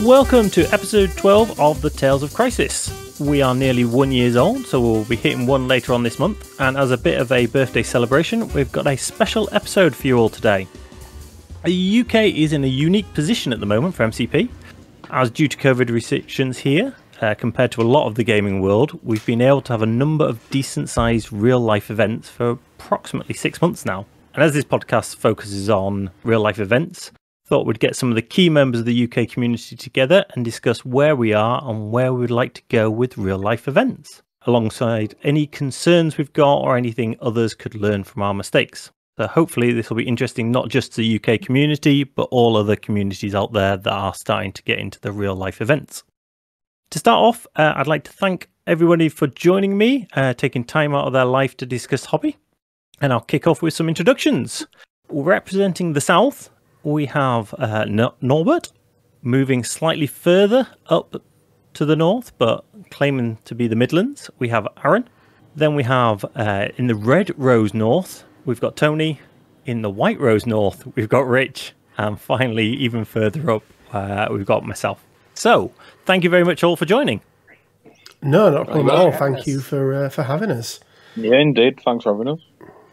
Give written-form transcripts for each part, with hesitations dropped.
Welcome to episode 12 of the Tales of Crisis. We are nearly 1 year old, so we'll be hitting one later on this month, and as a bit of a birthday celebration, we've got a special episode for you all today. The UK is in a unique position at the moment for MCP, as due to COVID restrictions here, compared to a lot of the gaming world, we've been able to have a number of decent-sized real-life events for approximately 6 months now. And as this podcast focuses on real-life events, thought we'd get some of the key members of the UK community together and discuss where we are and where we'd like to go with real-life events, alongside any concerns we've got or anything others could learn from our mistakes. So hopefully this will be interesting not just to the UK community, but all other communities out there that are starting to get into the real-life events. To start off, I'd like to thank everybody for joining me, taking time out of their life to discuss hobby. And I'll kick off with some introductions. Representing the South, we have Norbert, moving slightly further up to the north, but claiming to be the Midlands. We have Arun. Then we have, in the Red Rose North, we've got Tony. In the White Rose North, we've got Rich. And finally, even further up, we've got myself. So, thank you very much all for joining. No, not a problem at all. Thank you for having us. Yeah, indeed. Thanks for having us.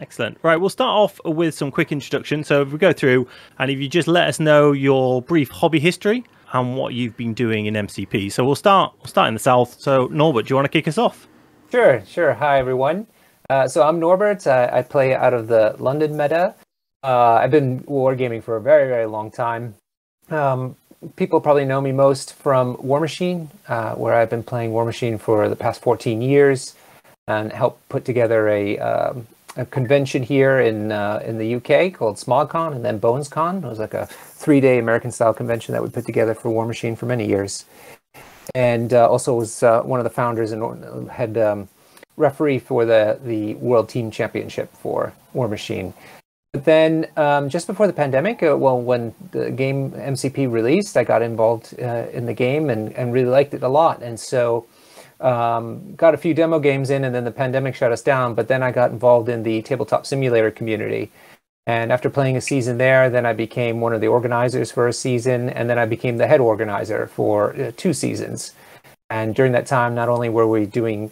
Excellent. Right, we'll start off with some quick introductions. So if we go through, and if you just let us know your brief hobby history and what you've been doing in MCP. So we'll start in the South. So Norbert, do you want to kick us off? Sure. Hi, everyone. So I'm Norbert. I play out of the London meta. I've been wargaming for a very, very long time. People probably know me most from War Machine, where I've been playing War Machine for the past 14 years and helped put together a convention here in the UK called SmogCon and then BonesCon. It was like a 3-day American-style convention that we put together for War Machine for many years. And also was one of the founders and had referee for the World Team Championship for War Machine. But then just before the pandemic, when the game MCP released, I got involved in the game and really liked it a lot. And so got a few demo games in, and then the pandemic shut us down. But then I got involved in the tabletop simulator community. And after playing a season there, then I became one of the organizers for a season, and then I became the head organizer for 2 seasons. And during that time, not only were we doing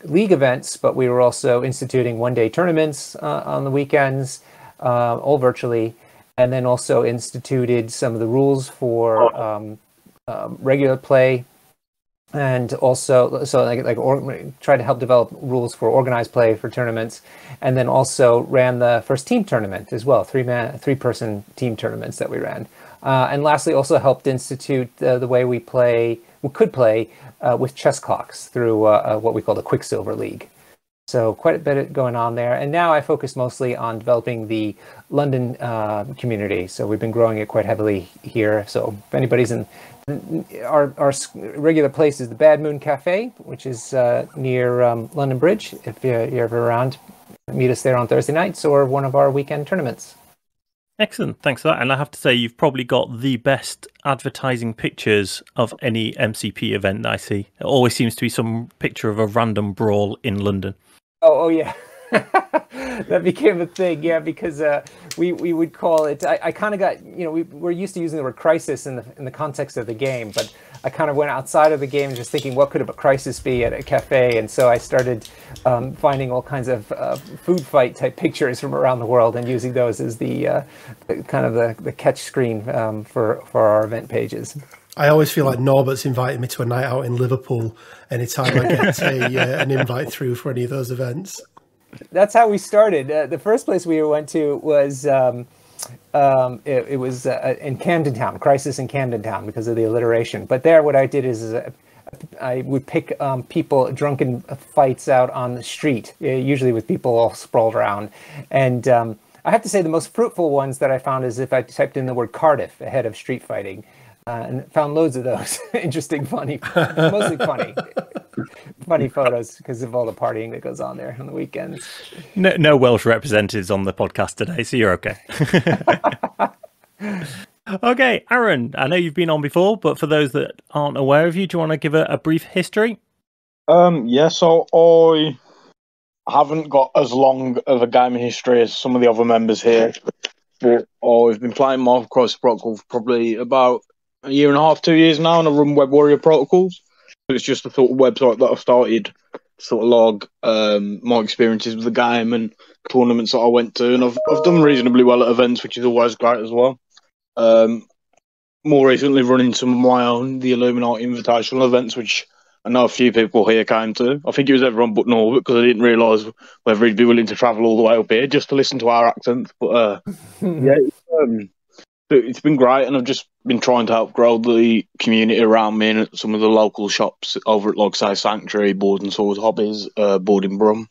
league events, but we were also instituting one-day tournaments on the weekends, all virtually, and then also instituted some of the rules for regular play, and also tried to help develop rules for organized play for tournaments, and then also ran the first team tournament as well, 3-person team tournaments that we ran, and lastly also helped institute the way we could play with chess clocks through what we call the Quicksilver League. So quite a bit going on there. And now I focus mostly on developing the London community. So we've been growing it quite heavily here. So if anybody's in our regular place is the Bad Moon Cafe, which is near London Bridge. If you're ever around, meet us there on Thursday nights or one of our weekend tournaments. Excellent, thanks for that. And I have to say, you've probably got the best advertising pictures of any MCP event that I see. It always seems to be some picture of a random brawl in London. Oh yeah. That became a thing, yeah, because we would call it. I kind of got, we're used to using the word crisis in the context of the game, but I kind of went outside of the game just thinking, what could a crisis be at a cafe? And so I started finding all kinds of food fight type pictures from around the world and using those as the kind of the catch screen for our event pages. I always feel like Norbert's invited me to a night out in Liverpool anytime I get an invite through for any of those events. That's how we started. The first place we went to was it was in Camden Town, Crisis in Camden Town, because of the alliteration. But there, what I did is I would pick people drunken fights out on the street, usually with people all sprawled around. And I have to say the most fruitful ones that I found is if I typed in the word Cardiff ahead of street fighting. And found loads of those interesting, funny, mostly funny photos because of all the partying that goes on there on the weekends. No Welsh representatives on the podcast today, so you're okay. Okay, Arun, I know you've been on before, but for those that aren't aware of you, do you want to give a brief history? So I haven't got as long of a gaming history as some of the other members here, but I've been playing Marvel Cross Brockle for probably about a year and a half, 2 years now, and I run Web Warrior Protocols. So it's just a sort of website that I've started to sort of log my experiences with the game and tournaments that I went to, and I've done reasonably well at events, which is always great as well. More recently, running some of my own, the Illuminati Invitational events, which I know a few people here came to. I think it was everyone but Norbert, because I didn't realise whether he'd be willing to travel all the way up here just to listen to our accents. But yeah, it's been great, and I've just been trying to help grow the community around me and at some of the local shops over at, like, say, Sanctuary, Board and Swords Hobbies, Board in Brum.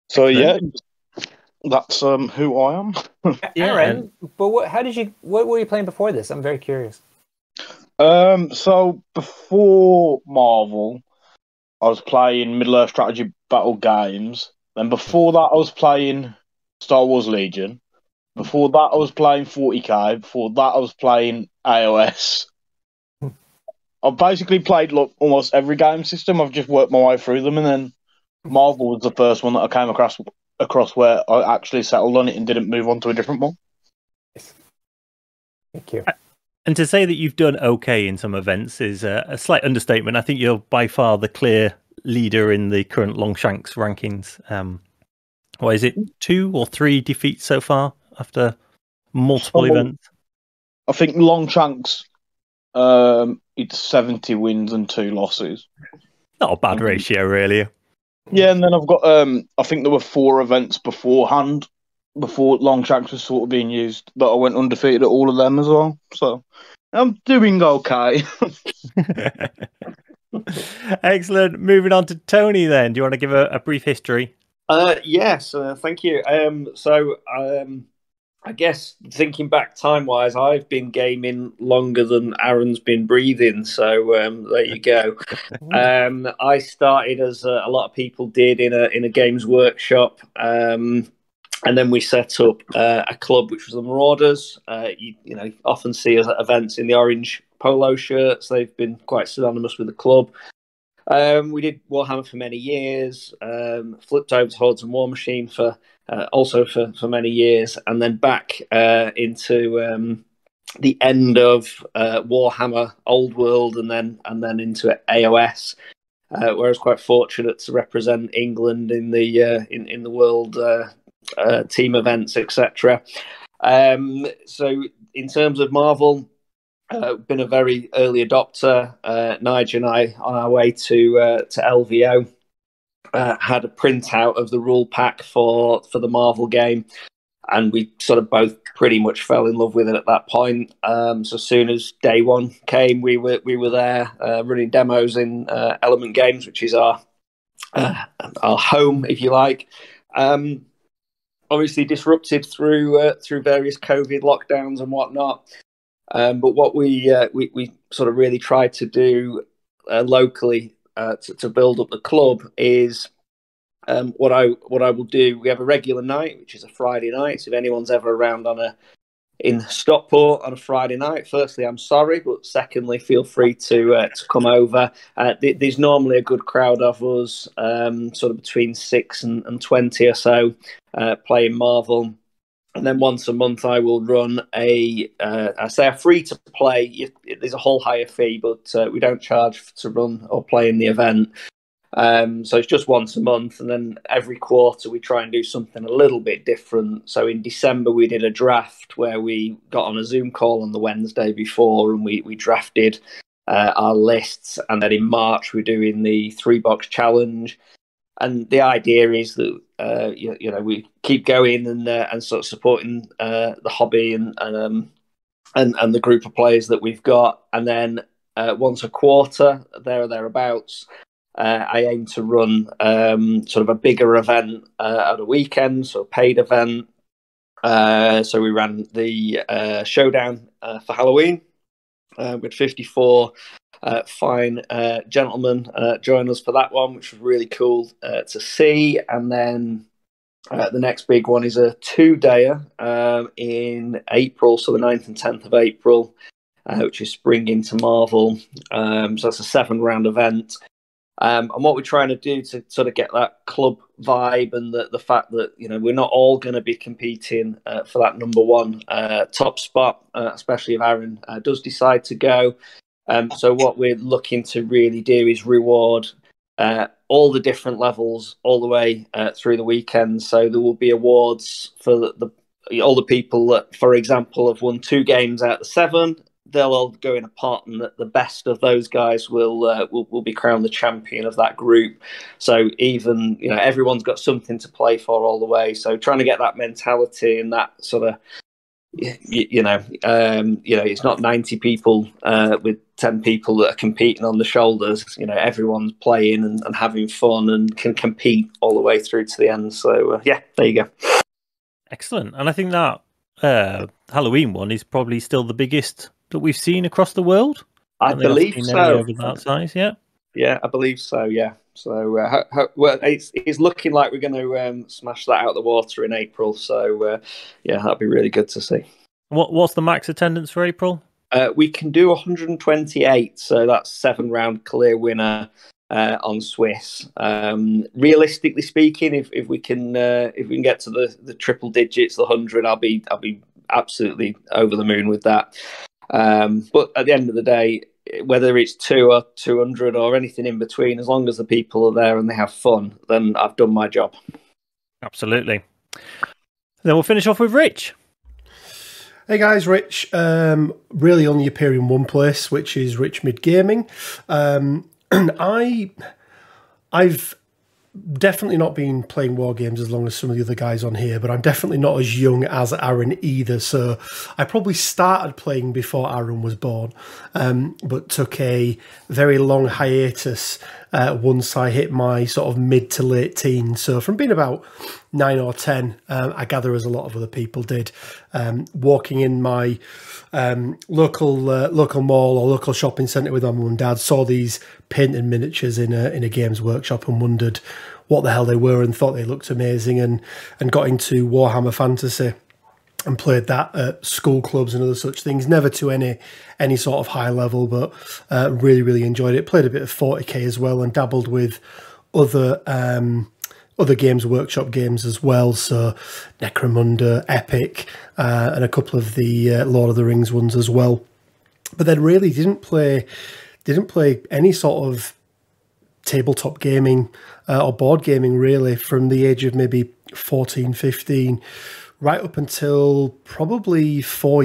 So yeah, that's who I am. Aaron, but what were you playing before this? I'm very curious. So before Marvel, I was playing Middle-earth strategy battle games. Then before that, I was playing Star Wars Legion. Before that, I was playing 40k. Before that, I was playing AOS. I've basically played, like, almost every game system. I've just worked my way through them, and then Marvel was the first one that I came across where I actually settled on it and didn't move on to a different one. Thank you. And to say that you've done okay in some events is a slight understatement. I think you're by far the clear leader in the current Longshanks rankings. What is it, 2 or 3 defeats so far after multiple events? I think Longshanks, it's 70 wins and 2 losses. Not a bad ratio, really. Yeah, and then I've got, I think there were 4 events beforehand, before Longshanks was sort of being used, that I went undefeated at all of them as well. So I'm doing okay. Excellent. Moving on to Tony then. Do you want to give a brief history? Yes, thank you. I guess thinking back time-wise, I've been gaming longer than Aaron's been breathing, so there you go. I started, as a lot of people did, in a games workshop, and then we set up a club, which was the Marauders. You know, often see us at events in the orange polo shirts. They've been quite synonymous with the club. We did Warhammer for many years, flipped over to Hordes and War Machine for many years, and then back into the end of Warhammer Old World, and then into AOS, where I was quite fortunate to represent England in the world team events, etc. So in terms of Marvel, been a very early adopter. Nigel and I, on our way to LVO, had a printout of the rule pack for the Marvel game, and we sort of both pretty much fell in love with it at that point. So as soon as day one came, we were there running demos in Element Games, which is our home, if you like. Obviously disrupted through various COVID lockdowns and whatnot. But what we sort of really tried to do locally to build up the club is what I will do. We have a regular night, which is a Friday night. So if anyone's ever around in Stockport on a Friday night, firstly, I'm sorry, but secondly, feel free to come over. There's normally a good crowd of us, sort of between 6 and 20 or so, playing Marvel. And then once a month, I will run a free to play. There's a whole higher fee, but we don't charge to run or play in the event. So it's just once a month, and then every quarter we try and do something a little bit different. So in December we did a draft where we got on a Zoom call on the Wednesday before, and we drafted our lists. And then in March we're doing the 3-box challenge. And the idea is that we keep going and sort of supporting the hobby and the group of players that we've got. And then once a quarter, there or thereabouts, I aim to run sort of a bigger event at a weekend, so a paid event. So we ran the showdown for Halloween with 54 fine gentlemen join us for that one, which was really cool to see. And then the next big one is a 2-dayer in April, so the 9th and 10th of April, which is Spring into Marvel. So that's a 7-round event. And what we're trying to do to sort of get that club vibe and the fact that, you know, we're not all going to be competing for that number one top spot, especially if Arun does decide to go. So what we're looking to really do is reward all the different levels all the way through the weekend. So there will be awards for all the people that, for example, have won 2 games out of the 7. They'll all go in a pot, and the best of those guys will be crowned the champion of that group. So even, you know, everyone's got something to play for all the way. So trying to get that mentality and that sort of, it's not 90 people with 10 people that are competing on the shoulders. You know, everyone's playing and having fun and can compete all the way through to the end. So there you go. Excellent. And I think that Halloween one is probably still the biggest that we've seen across the world. I believe so. Over that size, yeah. Yeah, I believe so. Yeah. So well, it's looking like we're going to smash that out of the water in April. So that'd be really good to see. What's the max attendance for April? We can do 128. So that's 7-round clear winner on Swiss. Realistically speaking, if we can get to the triple digits, the 100, I'll be absolutely over the moon with that. But at the end of the day, whether it's 2 or 200 or anything in between, as long as the people are there and they have fun, then I've done my job. Absolutely. Then we'll finish off with Rich. Hey guys, Rich. Really only appear in one place, which is Rich Mid Gaming. I've definitely not been playing war games as long as some of the other guys on here, but I'm definitely not as young as Arun either. So I probably started playing before Arun was born, but took a very long hiatus once I hit my sort of mid to late teens. So from being about 9 or 10, I gather as a lot of other people did, walking in my local mall or local shopping centre with my mum and dad, saw these painted miniatures in a games workshop and wondered what the hell they were and thought they looked amazing, and got into Warhammer Fantasy and played that at school clubs and other such things. Never to any sort of high level, but really, really enjoyed it. Played a bit of 40k as well and dabbled with other Games Workshop games as well. So Necromunda, Epic, and a couple of the Lord of the Rings ones as well. But then really didn't play any sort of tabletop gaming or board gaming really from the age of maybe 14, 15, right up until probably 3 or 4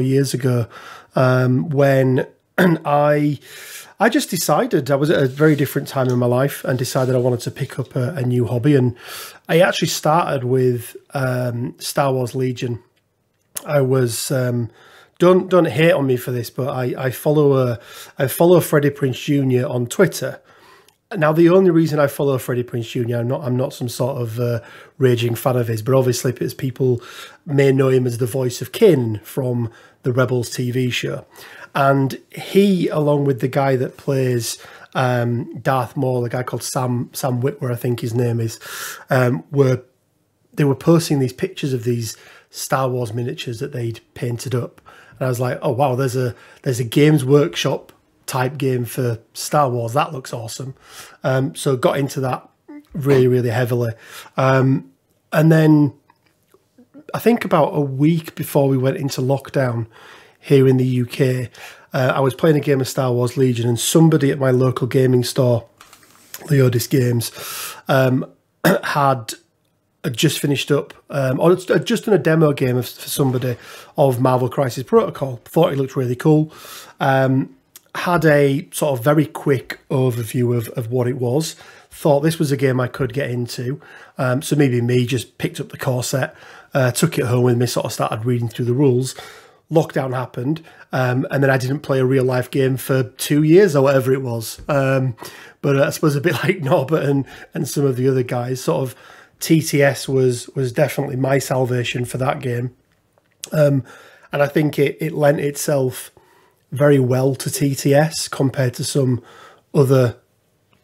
years ago, when I just decided, I was at a very different time in my life and decided I wanted to pick up a new hobby. And I actually started with Star Wars Legion. I was... Don't hate on me for this, but I follow Freddie Prinze Jr. on Twitter. Now, the only reason I follow Freddie Prinze Jr., I'm not some sort of raging fan of his, but obviously because people may know him as the voice of Kin from the Rebels TV show. And he, along with the guy that plays Darth Maul, a guy called Sam Witwer, I think his name is, were posting these pictures of these Star Wars miniatures that they'd painted up. And I was like, oh wow, there's a Games Workshop type game for Star Wars. That looks awesome. So got into that really, really heavily. And then I think about a week before we went into lockdown here in the UK, I was playing a game of Star Wars Legion, and somebody at my local gaming store, Leodis Games, had just finished up, or just done a demo game for somebody of Marvel Crisis Protocol. Thought it looked really cool. Had a sort of very quick overview of what it was. Thought this was a game I could get into. So maybe me just picked up the core set, took it home with me, sort of started reading through the rules. Lockdown happened, and then I didn't play a real life game for 2 years or whatever it was. But I suppose a bit like Norbert and some of the other guys, sort of TTS was definitely my salvation for that game. And I think it lent itself very well to TTS compared to some other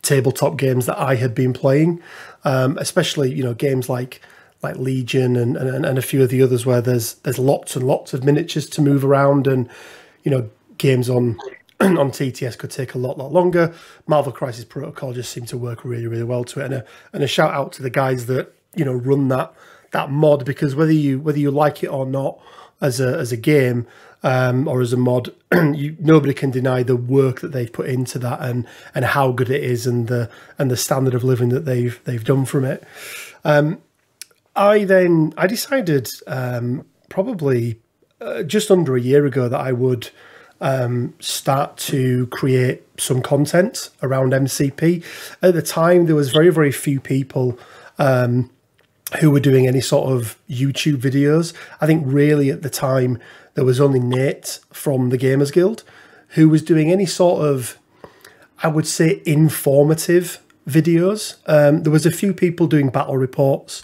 tabletop games that I had been playing, especially, games like Legion and a few of the others where there's lots and lots of miniatures to move around, and games on on TTS could take a lot longer. Marvel Crisis Protocol just seemed to work really, really well to it. And a shout out to the guys that, you know, run that mod, because whether you like it or not as a game or as a mod, nobody can deny the work that they've put into that and how good it is and the standard of living that they've done from it. I decided probably just under a year ago that I would start to create some content around MCP. At the time, there was very, very few people who were doing any sort of YouTube videos. I think really at the time, there was only Nate from the Gamers Guild who was doing any sort of, I would say, informative videos. There was a few people doing battle reports.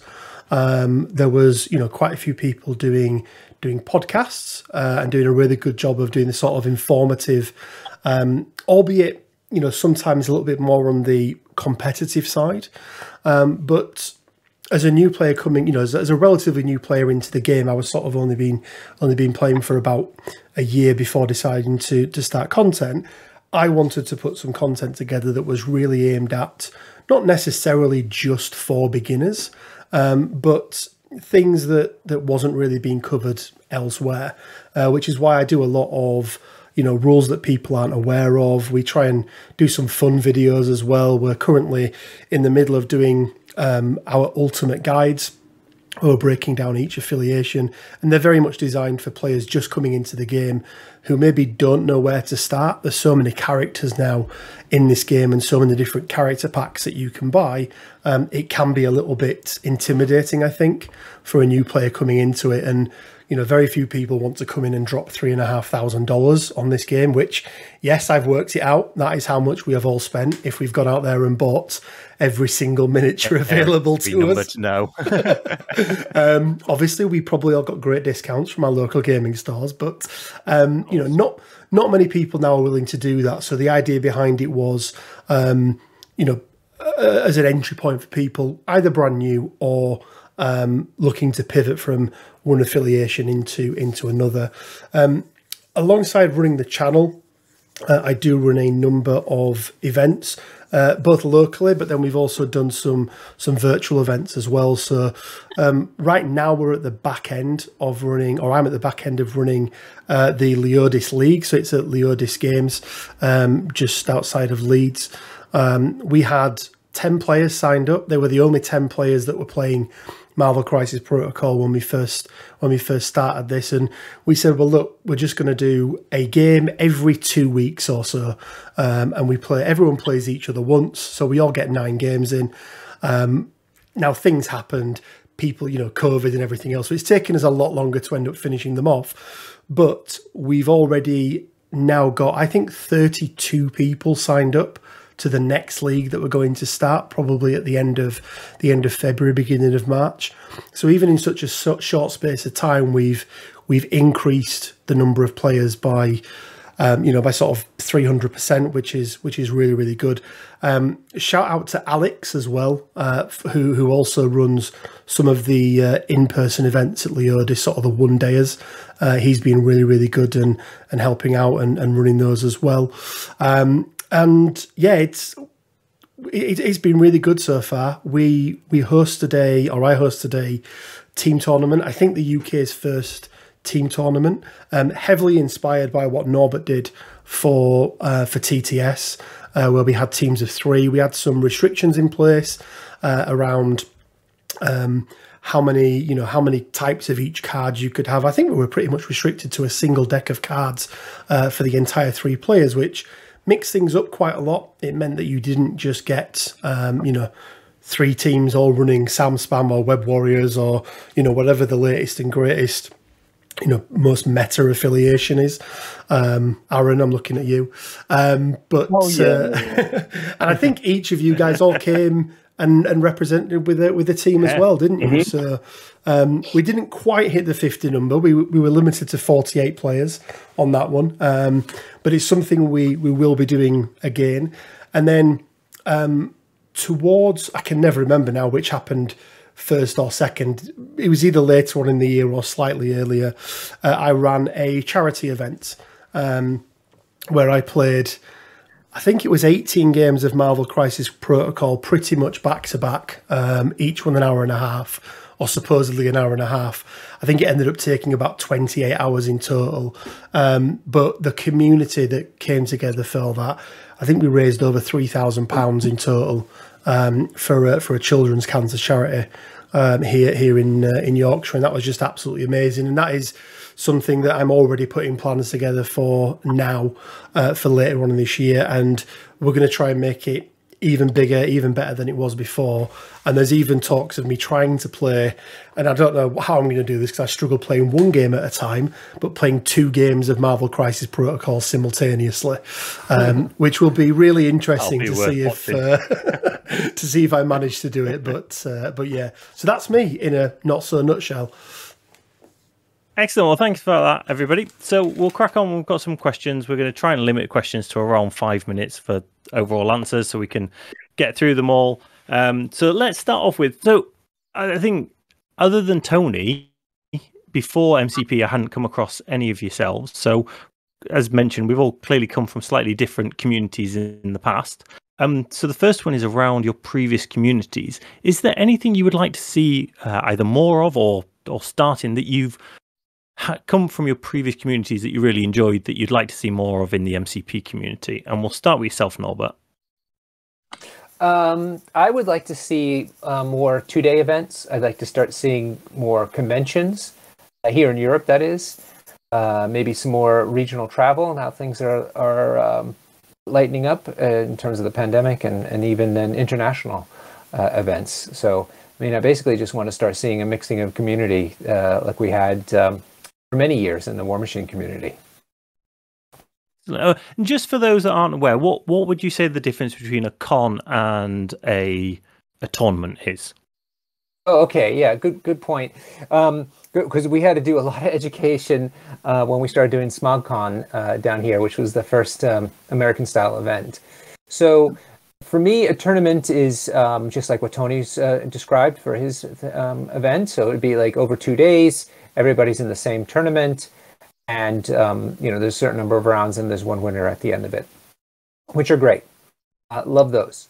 There was, you know, quite a few people doing podcasts and doing a really good job of doing the sort of informative, albeit, you know, sometimes a little bit more on the competitive side. But as a new player coming, you know, as a relatively new player into the game, I was sort of only been playing for about a year before deciding to start content. I wanted to put some content together that was really aimed at not necessarily just for beginners, but things that wasn't really being covered elsewhere, which is why I do a lot of, you know, rules that people aren't aware of. We try and do some fun videos as well. We're currently in the middle of doing our ultimate guides. We're breaking down each affiliation, and they're very much designed for players just coming into the game who maybe don't know where to start. There's so many characters now in this game and so many different character packs that you can buy. It can be a little bit intimidating, I think, for a new player coming into it. And, you know, very few people want to come in and drop $3,500 on this game, which, yes, I've worked it out. That is how much we have all spent if we've gone out there and bought every single miniature available to us. No. Obviously, we probably all got great discounts from our local gaming stores, but you know, not many people now are willing to do that. So the idea behind it was, you know, as an entry point for people either brand new or looking to pivot from one affiliation into another. Alongside running the channel, I do run a number of events, both locally, but then we've also done some virtual events as well. So right now we're at the back end of running, or I'm at the back end of running the Leodis League. So it's at Leodis Games, just outside of Leeds. We had 10 players signed up. They were the only 10 players that were playing Marvel Crisis Protocol when we first started this, and we said, well, look, we're just going to do a game every 2 weeks or so, and everyone plays each other once, so we all get 9 games in. Now things happened, people, you know, COVID and everything else, so it's taken us a lot longer to end up finishing them off, but we've already now got, I think, 32 people signed up to the next league that we're going to start, probably at the end of February, beginning of March. So even in such a short space of time, we've increased the number of players by by sort of 300%, which is really, really good. Shout out to Alex as well, who also runs some of the in-person events at Leodis, sort of the one-dayers. He's been really, really good and helping out and running those as well. And yeah, it's been really good so far. I hosted a team tournament. I think the UK's first team tournament, heavily inspired by what Norbert did for TTS, where we had teams of 3. We had some restrictions in place around how many types of each card you could have. I think we were pretty much restricted to a single deck of cards for the entire 3 players, which mixed things up quite a lot. It meant that you didn't just get 3 teams all running Sam Spam or Web Warriors or whatever the latest and greatest most meta affiliation is. Arun, I'm looking at you. And I think each of you guys all came and represented with a team as well, didn't you? Mm-hmm. So we didn't quite hit the 50 number. We were limited to 48 players on that one. But it's something we will be doing again. And then towards, I can never remember now which happened first or second. It was either later on in the year or slightly earlier. I ran a charity event where I played, I think it was 18 games of Marvel Crisis Protocol, pretty much back to back, each one an hour and a half, or supposedly an hour and a half. I think it ended up taking about 28 hours in total. But the community that came together for that, I think we raised over £3,000 in total for a children's cancer charity here in Yorkshire, and that was just absolutely amazing. And that is something that I'm already putting plans together for now for later on in this year, and we're going to try and make it even bigger, even better than it was before. And there's even talks of me trying to play, and I don't know how I'm going to do this because I struggle playing one game at a time, but playing 2 games of Marvel Crisis Protocol simultaneously, which will be really interesting to see if to see if I manage to do it. But yeah, so that's me in a not so nutshell. Excellent. Well, thanks for that, everybody. So we'll crack on. We've got some questions. We're going to try and limit questions to around 5 minutes for overall answers so we can get through them all. So let's start off with, so I think other than Tony, before MCP, I hadn't come across any of yourselves. So as mentioned, we've all clearly come from slightly different communities in the past. So the first one is around your previous communities. Is there anything you would like to see either more of or starting that you've come from your previous communities that you really enjoyed that you'd like to see more of in the MCP community? And we'll start with yourself, Norbert. I would like to see more 2-day events. I'd like to start seeing more conventions here in Europe, that is. Maybe some more regional travel and how things are lightening up in terms of the pandemic, and even then international events. So, I mean, I basically just want to start seeing a mixing of community like we had for many years in the War Machine community. Just for those that aren't aware, what would you say the difference between a con and a tournament is? Oh, okay, yeah, good point. Because we had to do a lot of education when we started doing SmogCon down here, which was the first American-style event. So for me, a tournament is just like what Tony's described for his event. So it'd be like over 2 days, everybody's in the same tournament, and there's a certain number of rounds, and there's one winner at the end of it, which are great. Love those.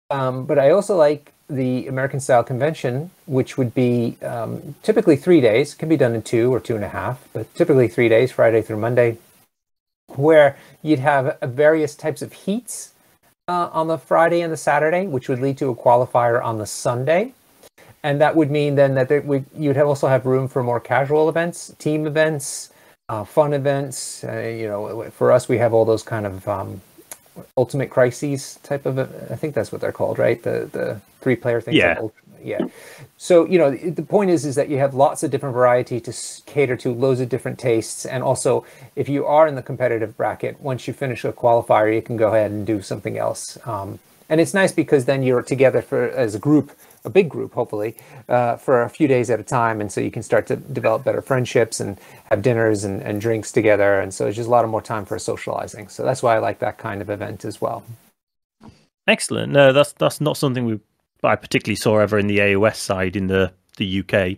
But I also like the American style convention, which would be typically 3 days. It can be done in 2 or 2.5, but typically 3 days, Friday through Monday, where you'd have various types of heats on the Friday and the Saturday, which would lead to a qualifier on the Sunday. And that would mean then that you'd also have room for more casual events, team events, fun events. For us, we have all those kind of Ultimate Crises type of, I think that's what they're called, right? The 3-player things. Yeah. So, the point is that you have lots of different variety to cater to loads of different tastes. And also, if you are in the competitive bracket, once you finish a qualifier, you can go ahead and do something else. And it's nice because then you're together as a group, a big group, hopefully, for a few days at a time. And so you can start to develop better friendships and have dinners and drinks together. And so it's just a lot of more time for socializing. So that's why I like that kind of event as well. Excellent. No, that's not something I particularly saw ever in the AOS side in the UK.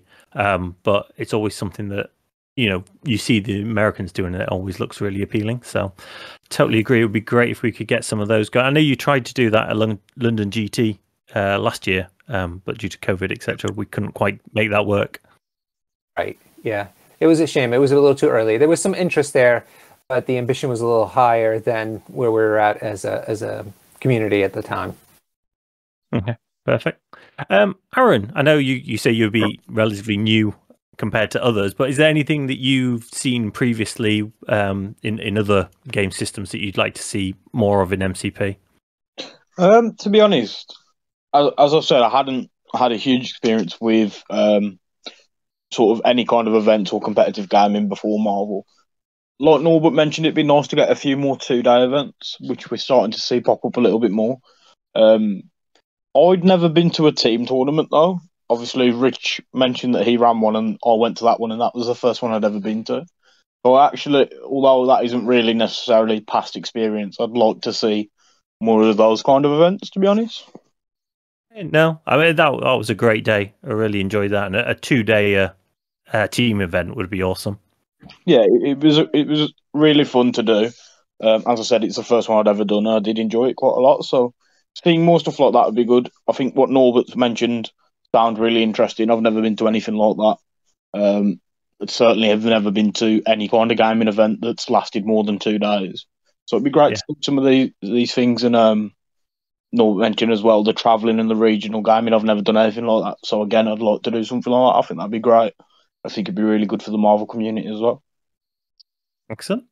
But it's always something that, you see the Americans doing, and it always looks really appealing. So totally agree. It would be great if we could get some of those going. I know you tried to do that at London GT last year, but due to COVID, etc., we couldn't quite make that work. Right. Yeah. It was a shame. It was a little too early. There was some interest there, but the ambition was a little higher than where we were at as a community at the time. Okay. Perfect. Arun, I know you say you'd be relatively new compared to others, but is there anything that you've seen previously in other game systems that you'd like to see more of in MCP? To be honest, as I've said, I hadn't had a huge experience with sort of any kind of event or competitive gaming before Marvel. Like Norbert mentioned, it'd be nice to get a few more 2-day events, which we're starting to see pop up a little bit more. I'd never been to a team tournament, though. Obviously, Rich mentioned that he ran one, and I went to that one, and that was the first one I'd ever been to. So actually, although that isn't really necessarily past experience, I'd like to see more of those kind of events, to be honest. No, I mean, that was a great day. I really enjoyed that. And a 2-day team event would be awesome. Yeah, it was really fun to do. As I said, it's the first one I'd ever done, and I did enjoy it quite a lot. So seeing more stuff like that would be good. I think what Norbert's mentioned sounds really interesting. I've never been to anything like that. Certainly have never been to any kind of gaming event that's lasted more than 2 days. So it'd be great to see some of these things. And Norbert mentioned as well the travelling and the regional gaming. I've never done anything like that. So again, I'd like to do something like that. I think that'd be great. I think it'd be really good for the Marvel community as well. Excellent.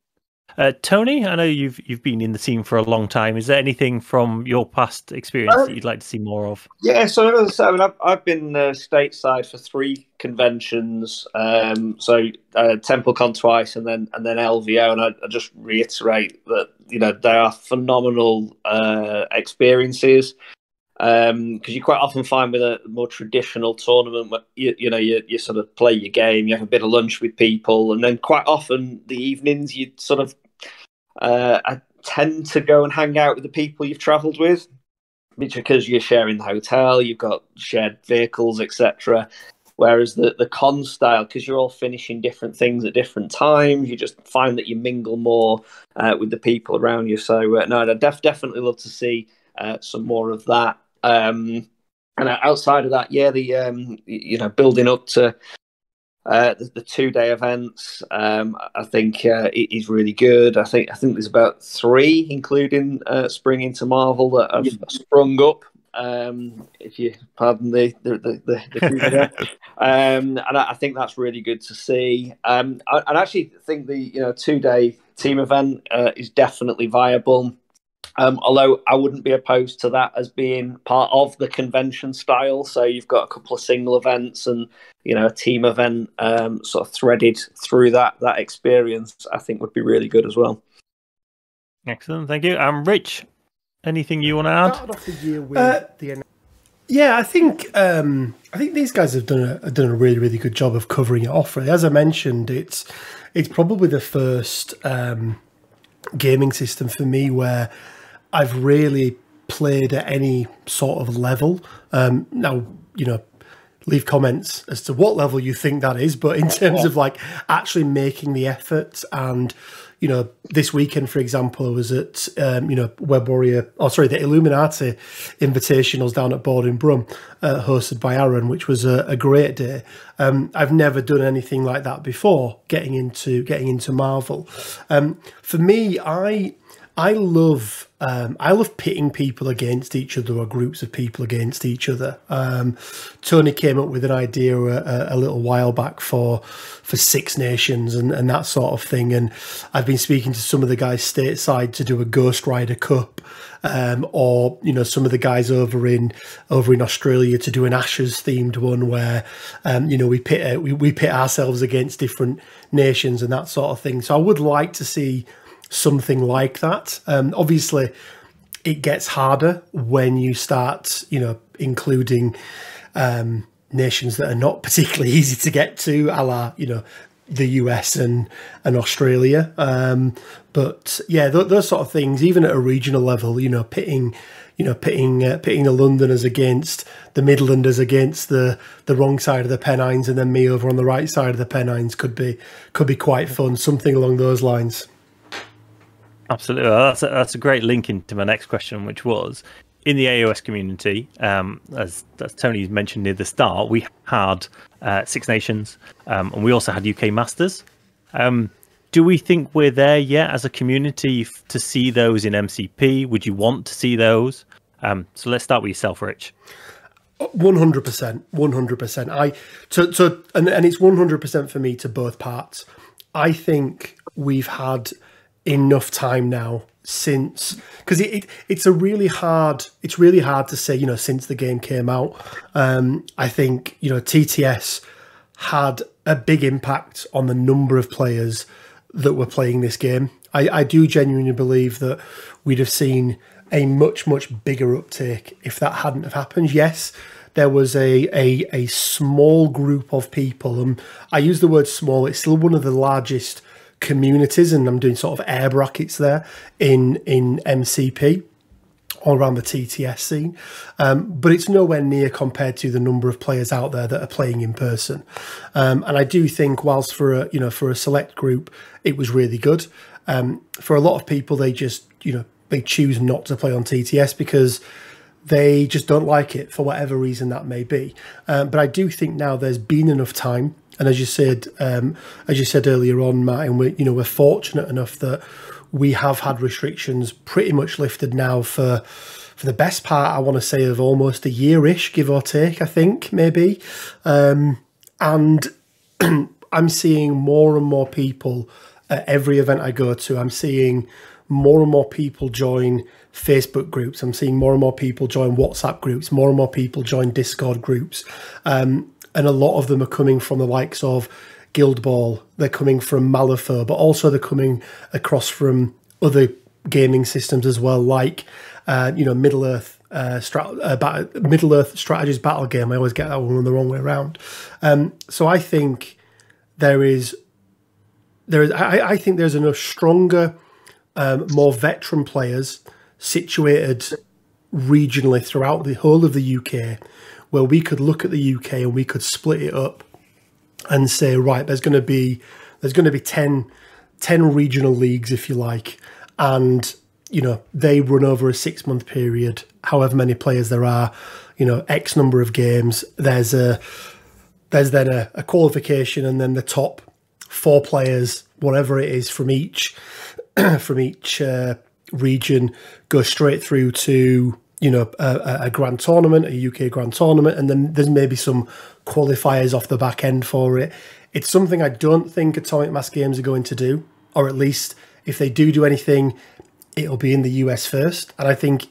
Tony, I know you've been in the scene for a long time. Is there anything from your past experience that you'd like to see more of? Yeah, so as I said, I mean, I've been stateside for 3 conventions. TempleCon twice, and then LVO, and I just reiterate that they are phenomenal experiences. Because you quite often find with a more traditional tournament, you sort of play your game, you have a bit of lunch with people, and then quite often the evenings you sort of I tend to go and hang out with the people you've travelled with, because you're sharing the hotel, you've got shared vehicles, etc. Whereas the con style, because you're all finishing different things at different times, you just find that you mingle more with the people around you. So no, I'd definitely love to see some more of that. And outside of that, the building up to the 2-day events, I think it is really good. I think there's about 3, including Spring into Marvel, that have sprung up. If you pardon the and I think that's really good to see. I actually think the 2-day team event is definitely viable. Although I wouldn't be opposed to that as being part of the convention style. So you've got a couple of single events and a team event sort of threaded through that experience. I think would be really good as well. Excellent, thank you. Rich, anything you want to add? Started off the year with I think these guys have done a really, really good job of covering it off. Really, as I mentioned, it's probably the first gaming system for me where I've really played at any sort of level. Now, leave comments as to what level you think that is, but in terms of like actually making the effort, and this weekend, for example, I was at Web Warrior, the Illuminati Invitationals down at Borden Brum, hosted by Arun, which was a great day. I've never done anything like that before, getting into Marvel. For me, I love pitting people against each other, or groups of people against each other. Tony came up with an idea a little while back for 6 nations and that sort of thing. And I've been speaking to some of the guys stateside to do a Ghost Rider Cup, or some of the guys over in Australia to do an Ashes themed one where we pit ourselves against different nations and that sort of thing. So I would like to see something like that. Obviously, it gets harder when you start, including nations that are not particularly easy to get to, a la, the US and Australia. But yeah, those sort of things, even at a regional level, pitting the Londoners against the Midlanders against the wrong side of the Pennines, and then me over on the right side of the Pennines could be quite fun. Something along those lines. Absolutely. That's a great link into my next question, which was, in the AOS community, as Tony mentioned near the start, we had 6 nations, and we also had UK Masters. Do we think we're there yet as a community to see those in MCP? Would you want to see those? So let's start with yourself, Rich. 100%. And it's 100% for me to both parts. I think we've had enough time now since, because it's really hard to say, since the game came out. I think TTS had a big impact on the number of players that were playing this game. I do genuinely believe that we'd have seen a much bigger uptake if that hadn't have happened. Yes, there was a small group of people, and I use the word small, it's still one of the largest communities, and I'm doing sort of air brackets there in MCP, all around the TTS scene. But it's nowhere near compared to the number of players out there that are playing in person. And I do think whilst for a select group, it was really good. For a lot of people, they just, they choose not to play on TTS because they just don't like it for whatever reason that may be. But I do think now there's been enough time. And as you said earlier on, Matt, and we're fortunate enough that we have had restrictions pretty much lifted now for the best part, I want to say, of almost a year-ish, give or take, I think, maybe. And I'm seeing more and more people at every event I go to. I'm seeing more and more people join Facebook groups. I'm seeing more and more people join WhatsApp groups, more and more people join Discord groups. And a lot of them are coming from the likes of Guild Ball, they're coming from Malifaux, but also they're coming across from other gaming systems as well, like Middle Earth Strategies Battle Game. I always get that one the wrong way around. So I think there's enough stronger, more veteran players situated regionally throughout the whole of the UK, where we could look at the UK and we could split it up and say, right, there's going to be 10 regional leagues, if you like, and they run over a 6-month period, however many players there are, X number of games. There's then a qualification, and then the top 4 players, whatever it is from each region, go straight through to a grand tournament, a UK grand tournament, and then there's maybe some qualifiers off the back end for it. It's something I don't think Atomic Mass Games are going to do, or at least if they do anything, it'll be in the US first. And I think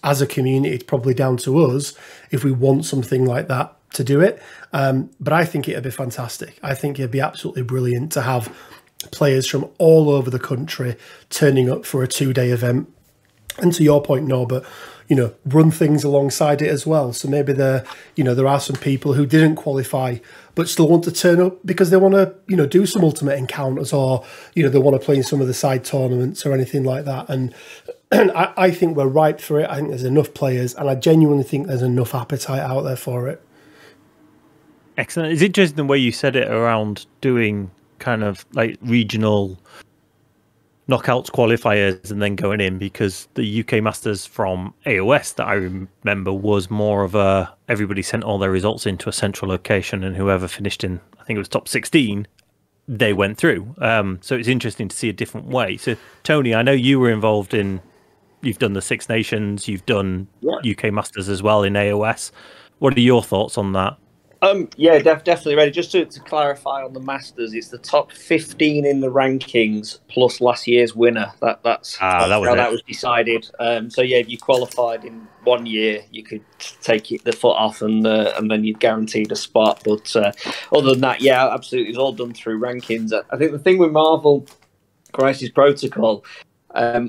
as a community, it's probably down to us if we want something like that to do it. But I think it'd be fantastic. I think it'd be absolutely brilliant to have players from all over the country turning up for a 2-day event. And to your point, Norbert, run things alongside it as well. So maybe there are some people who didn't qualify but still want to turn up because they want to, do some ultimate encounters, or, they want to play in some of the side tournaments or anything like that. And I think we're ripe for it. I think there's enough players, and I genuinely think there's enough appetite out there for it. Excellent. It's interesting the way you said it around doing kind of like regional knockouts, qualifiers, and then going in, because the UK Masters from AOS that I remember was more of a everybody sent all their results into a central location, and whoever finished in, I think it was top 16, they went through. So it's interesting to see a different way. So Tony, I know you were involved you've done the Six Nations, you've done UK Masters as well in AOS. What are your thoughts on that? Definitely ready. Just to clarify on the Masters, it's the top 15 in the rankings plus last year's winner. That's how that was decided. If you qualified in 1 year, you could take the foot off, and then you'd guaranteed a spot. But other than that, absolutely, it's all done through rankings. I think the thing with Marvel Crisis Protocol,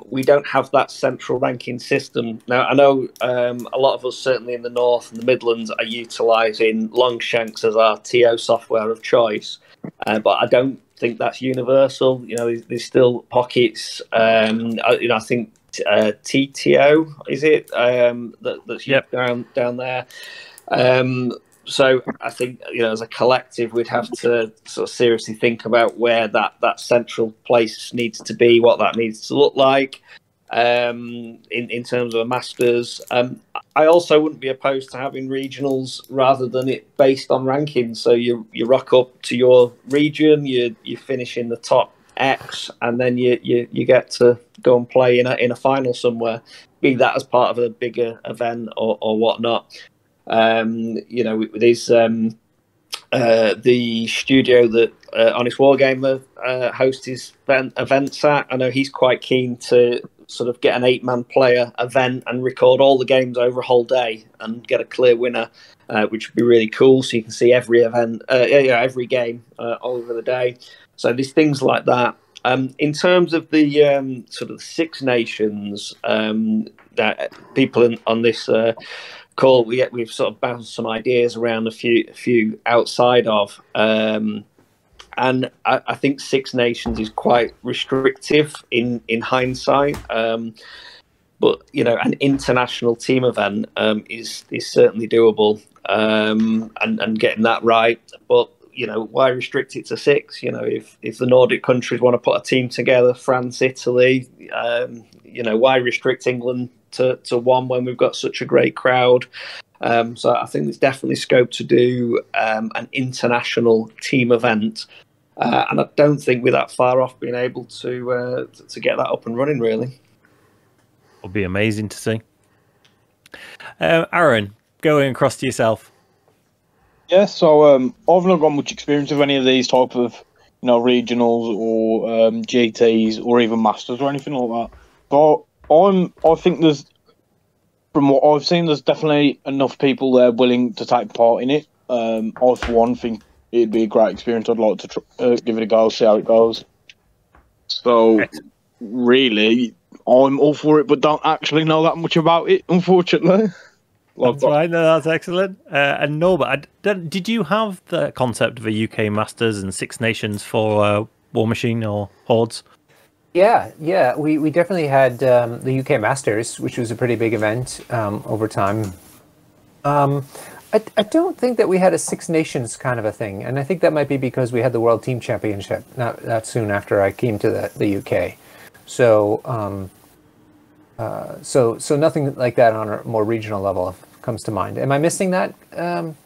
we don't have that central ranking system. Now, I know a lot of us, certainly in the North and the Midlands, are utilising Longshanks as our TO software of choice, but I don't think that's universal. There's still pockets. I think TTO, is it, that's down there. So I think, as a collective, we'd have to sort of seriously think about where that central place needs to be, what that needs to look like in terms of a Masters. I also wouldn't be opposed to having regionals rather than it based on rankings. So you rock up to your region, you finish in the top X, and then you get to go and play in a final somewhere, be that as part of a bigger event or whatnot. There's the studio that Honest Wargamer hosts his events at. I know he's quite keen to sort of get an 8-man player event and record all the games over a whole day and get a clear winner, which would be really cool. So you can see every event, every game all over the day. So there's things like that. In terms of the sort of Six Nations, that people on this call, we've sort of bounced some ideas around a few outside of, and I think Six Nations is quite restrictive in hindsight. But an international team event is certainly doable, and getting that right. But why restrict it to 6? If the Nordic countries want to put a team together, France, Italy, why restrict England to 1 when we've got such a great crowd? So I think there's definitely scope to do an international team event, and I don't think we're that far off being able to get that up and running. Really, it'll be amazing to see. Arun, going across to yourself. Yeah, so I've not got much experience of any of these type of regionals or GTs or even masters or anything like that. But I think there's, from what I've seen, there's definitely enough people there willing to take part in it. I, for one, think it'd be a great experience. I'd like to give it a go, see how it goes. So, really, I'm all for it, but don't actually know that much about it, unfortunately. That's right. No, that's excellent. And Norbert, did you have the concept of a UK Masters and Six Nations for War Machine or Hordes? Yeah. We definitely had the UK Masters, which was a pretty big event over time. I don't think that we had a Six Nations kind of a thing, and I think that might be because we had the World Team Championship not soon after I came to the UK. So so nothing like that on a more regional level comes to mind. Am I missing that,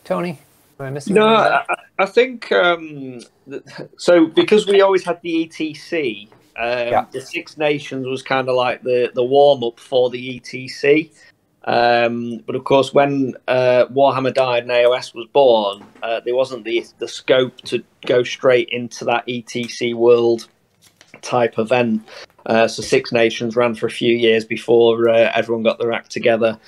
Tony? Am I missing? No, I think so, because we always had the ETC. The Six Nations was kind of like the warm up for the ETC. But of course, when Warhammer died and AOS was born, there wasn't the scope to go straight into that ETC world type event. So Six Nations ran for a few years before everyone got their act together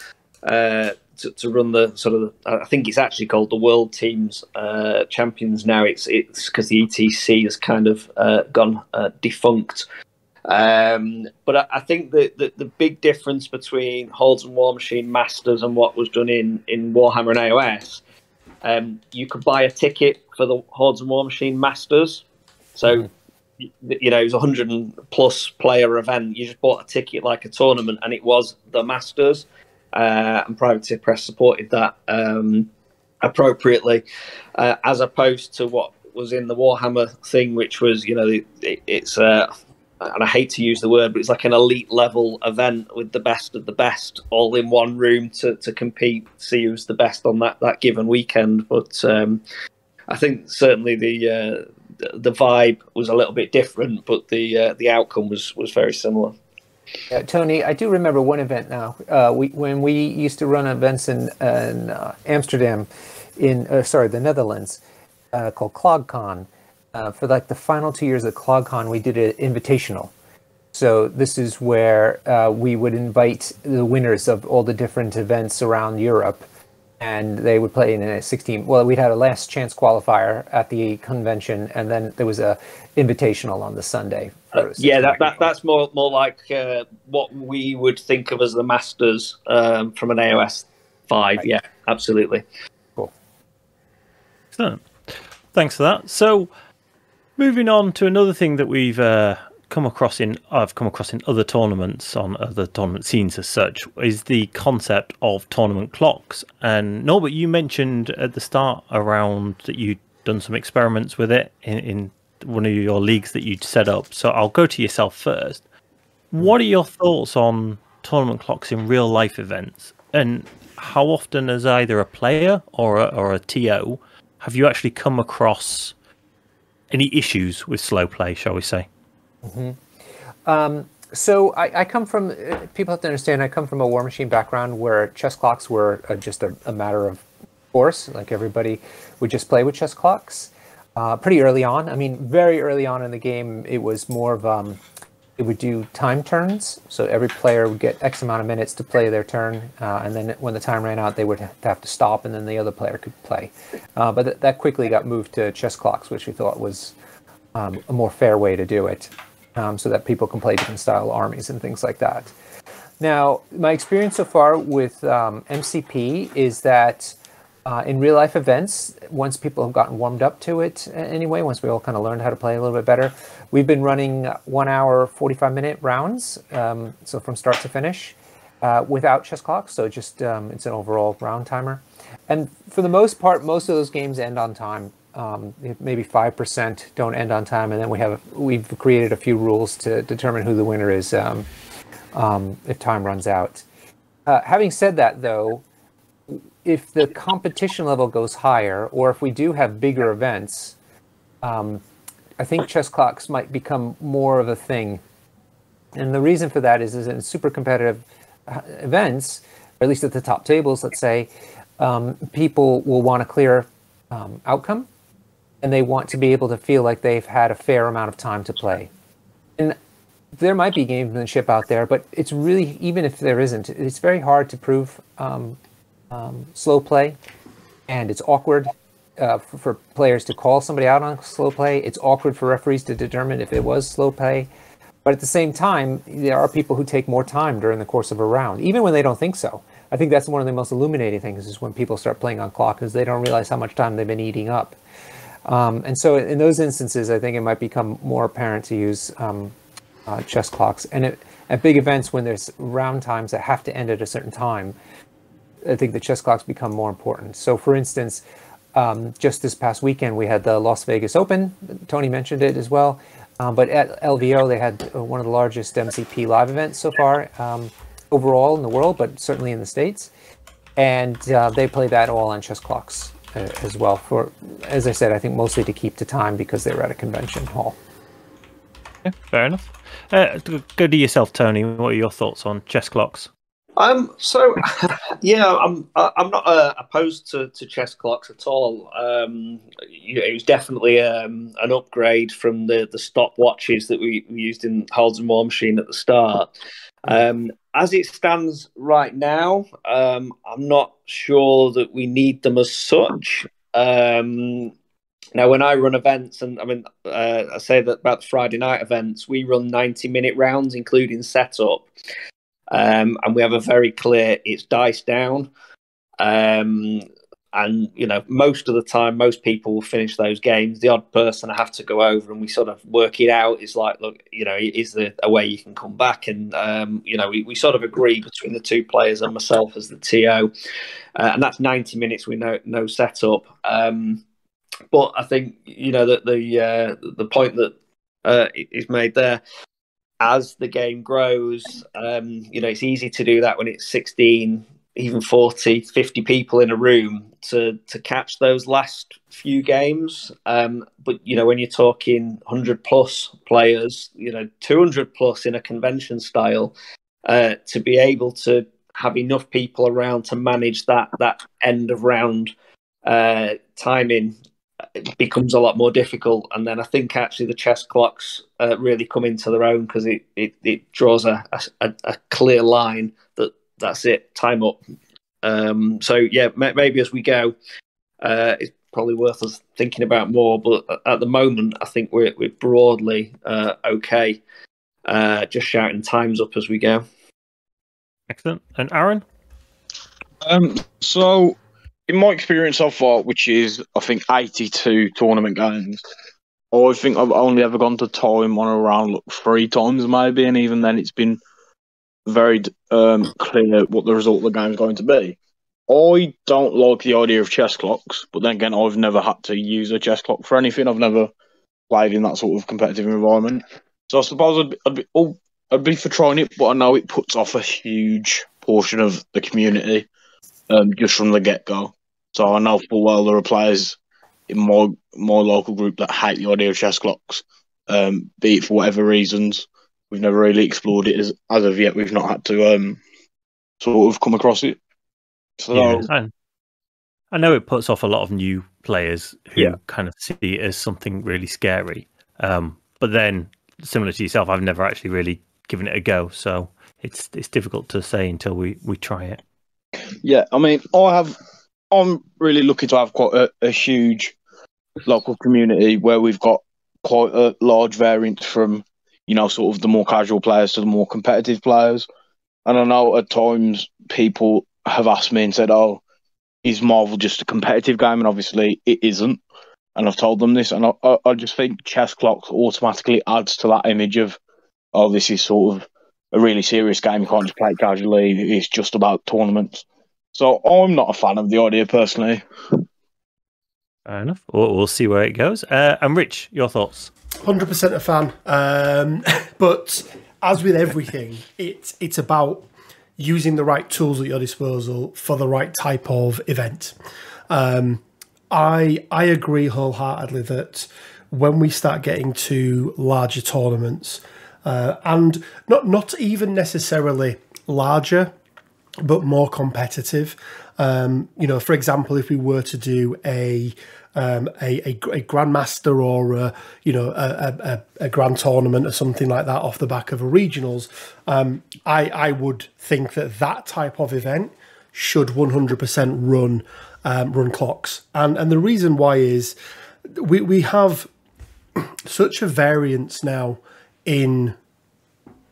to run the sort of, I think it's actually called the World Teams Champions now. It's because the ETC has kind of gone defunct. But I think that the big difference between Hordes and War Machine Masters and what was done in Warhammer and AOS, you could buy a ticket for the Hordes and War Machine Masters. So, it was a 100+ player event. You just bought a ticket like a tournament, and it was the Masters. And Privateer Press supported that appropriately, as opposed to what was in the Warhammer thing, which was, it's and I hate to use the word, but it's like an elite level event with the best of the best all in one room to compete, see who's the best on that given weekend. But I think certainly the vibe was a little bit different, but the outcome was very similar. Yeah, Tony, I do remember one event now. When we used to run events in Amsterdam, the Netherlands, called ClogCon. For like the final 2 years of ClogCon, we did an invitational. So this is where we would invite the winners of all the different events around Europe, and they would play in a 16. Well, we'd had a last chance qualifier at the convention, and then there was a invitational on the Sunday. That's more like what we would think of as the Masters from an AOS 5. Right. Yeah, absolutely. Cool. Excellent. Thanks for that. So, moving on to another thing that we've I've come across in other tournaments, on other tournament scenes as such, is the concept of tournament clocks. And Norbert, you mentioned at the start around that you'd done some experiments with it in one of your leagues that you'd set up. So I'll go to yourself first. What are your thoughts on tournament clocks in real life events? And how often, as either a player or a TO, have you actually come across any issues with slow play, shall we say? Mm-hmm. So I come from, people have to understand, I come from a War Machine background where chess clocks were just a matter of course. Like everybody would just play with chess clocks. Pretty early on, I mean, very early on in the game, it was more of, it would do time turns. So every player would get X amount of minutes to play their turn. And then when the time ran out, they would have to stop, and then the other player could play. But that quickly got moved to chess clocks, which we thought was a more fair way to do it, so that people can play different style armies and things like that. Now, my experience so far with MCP is that in real life events, once people have gotten warmed up to it anyway, once we all kind of learned how to play a little bit better, we've been running 1 hour, 45-minute rounds, so from start to finish. without chess clocks. So just it's an overall round timer. And for the most part, most of those games end on time. Maybe 5% don't end on time, and then we've created a few rules to determine who the winner is if time runs out. Having said that, though, if the competition level goes higher, or if we do have bigger events, I think chess clocks might become more of a thing. And the reason for that is in super competitive events, or at least at the top tables, let's say, people will want a clear outcome, and they want to be able to feel like they've had a fair amount of time to play. And there might be gamesmanship out there, but it's really, even if there isn't, it's very hard to prove slow play, and it's awkward for players to call somebody out on slow play. It's awkward for referees to determine if it was slow play. But at the same time, there are people who take more time during the course of a round, even when they don't think so. I think that's one of the most illuminating things, is when people start playing on clock, because they don't realize how much time they've been eating up. And so in those instances, I think it might become more apparent to use chess clocks. And at big events, when there's round times that have to end at a certain time, I think the chess clocks become more important. So for instance, just this past weekend, we had the Las Vegas Open. Tony mentioned it as well. But at LVO, they had one of the largest MCP live events so far, overall in the world, but certainly in the States. And they played that all on chess clocks as well, for, as I said, I think mostly to keep to time, because they were at a convention hall. Yeah, fair enough. Go to yourself, Tony. What are your thoughts on chess clocks? So yeah, I'm not opposed to chess clocks at all. It was definitely an upgrade from the stopwatches that we used in Holds and War Machine at the start. As it stands right now, I'm not sure that we need them as such. Now, when I run events, and I mean, I say that about the Friday night events, we run 90-minute rounds, including setup. And we have a very clear, it's dice down. And, you know, most of the time, most people will finish those games. The odd person I have to go over and we sort of work it out. It's like, look, you know, is there a way you can come back? And, you know, we sort of agree between the two players and myself as the TO. And that's 90 minutes with no setup. But I think, you know, that the point that is made there, as the game grows, you know, it's easy to do that when it's 16, even 40, 50 people in a room to catch those last few games. But, you know, when you're talking 100 plus players, you know, 200 plus in a convention style, to be able to have enough people around to manage that end of round timing becomes a lot more difficult. And then I think actually the chess clocks really come into their own, because it draws a clear line that's it, time up. So yeah, maybe as we go, it's probably worth us thinking about more. But at the moment, I think we're broadly okay. Just shouting times up as we go. Excellent. And Arun? So in my experience so far, which is I think 82 tournament games, I think I've only ever gone to time on around 3 times maybe, and even then it's been very clear what the result of the game is going to be. I don't like the idea of chess clocks, but then again, I've never had to use a chess clock for anything. I've never played in that sort of competitive environment, so I suppose I'd be for trying it, but I know it puts off a huge portion of the community just from the get go. So I know full well there are players in my local group that hate the idea of chess clocks, be it for whatever reasons. We've never really explored it as of yet. We've not had to sort of come across it. So yeah, I know it puts off a lot of new players who kind of see it as something really scary. But then, similar to yourself, I've never actually really given it a go. So it's difficult to say until we try it. Yeah, I mean, I'm really lucky to have quite a huge local community where we've got quite a large variance from, you know, sort of the more casual players to the more competitive players. And I know at times people have asked me and said, oh, is Marvel just a competitive game? And obviously it isn't. And I've told them this. And I just think chess clocks automatically adds to that image of, oh, this is sort of a really serious game. You can't just play it casually. It's just about tournaments. So I'm not a fan of the idea personally. Fair enough. We'll see where it goes. And Rich, your thoughts? 100% a fan. But as with everything, it's about using the right tools at your disposal for the right type of event. I agree wholeheartedly that when we start getting to larger tournaments, and not even necessarily larger, but more competitive. For example, if we were to do a grandmaster or a grand tournament or something like that off the back of a regionals, I would think that type of event should 100% run clocks, and the reason why is we have such a variance now in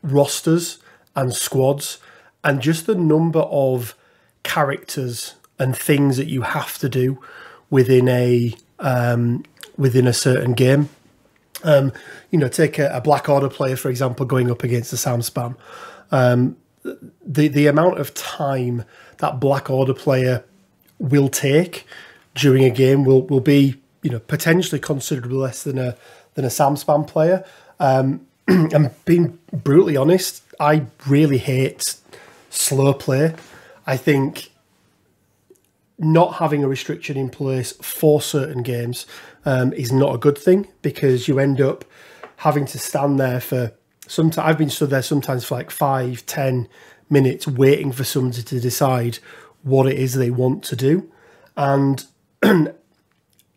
rosters and squads, and just the number of characters and things that you have to do within a certain game. Take a Black Order player, for example, going up against a Sam Spam. The amount of time that Black Order player will take during a game will be potentially considerably less than a Sam Spam player. And being brutally honest, I really hate slow play. I think not having a restriction in place for certain games is not a good thing, because you end up having to stand there for sometimes. I've been stood there sometimes for like 5-10 minutes waiting for somebody to decide what it is they want to do. And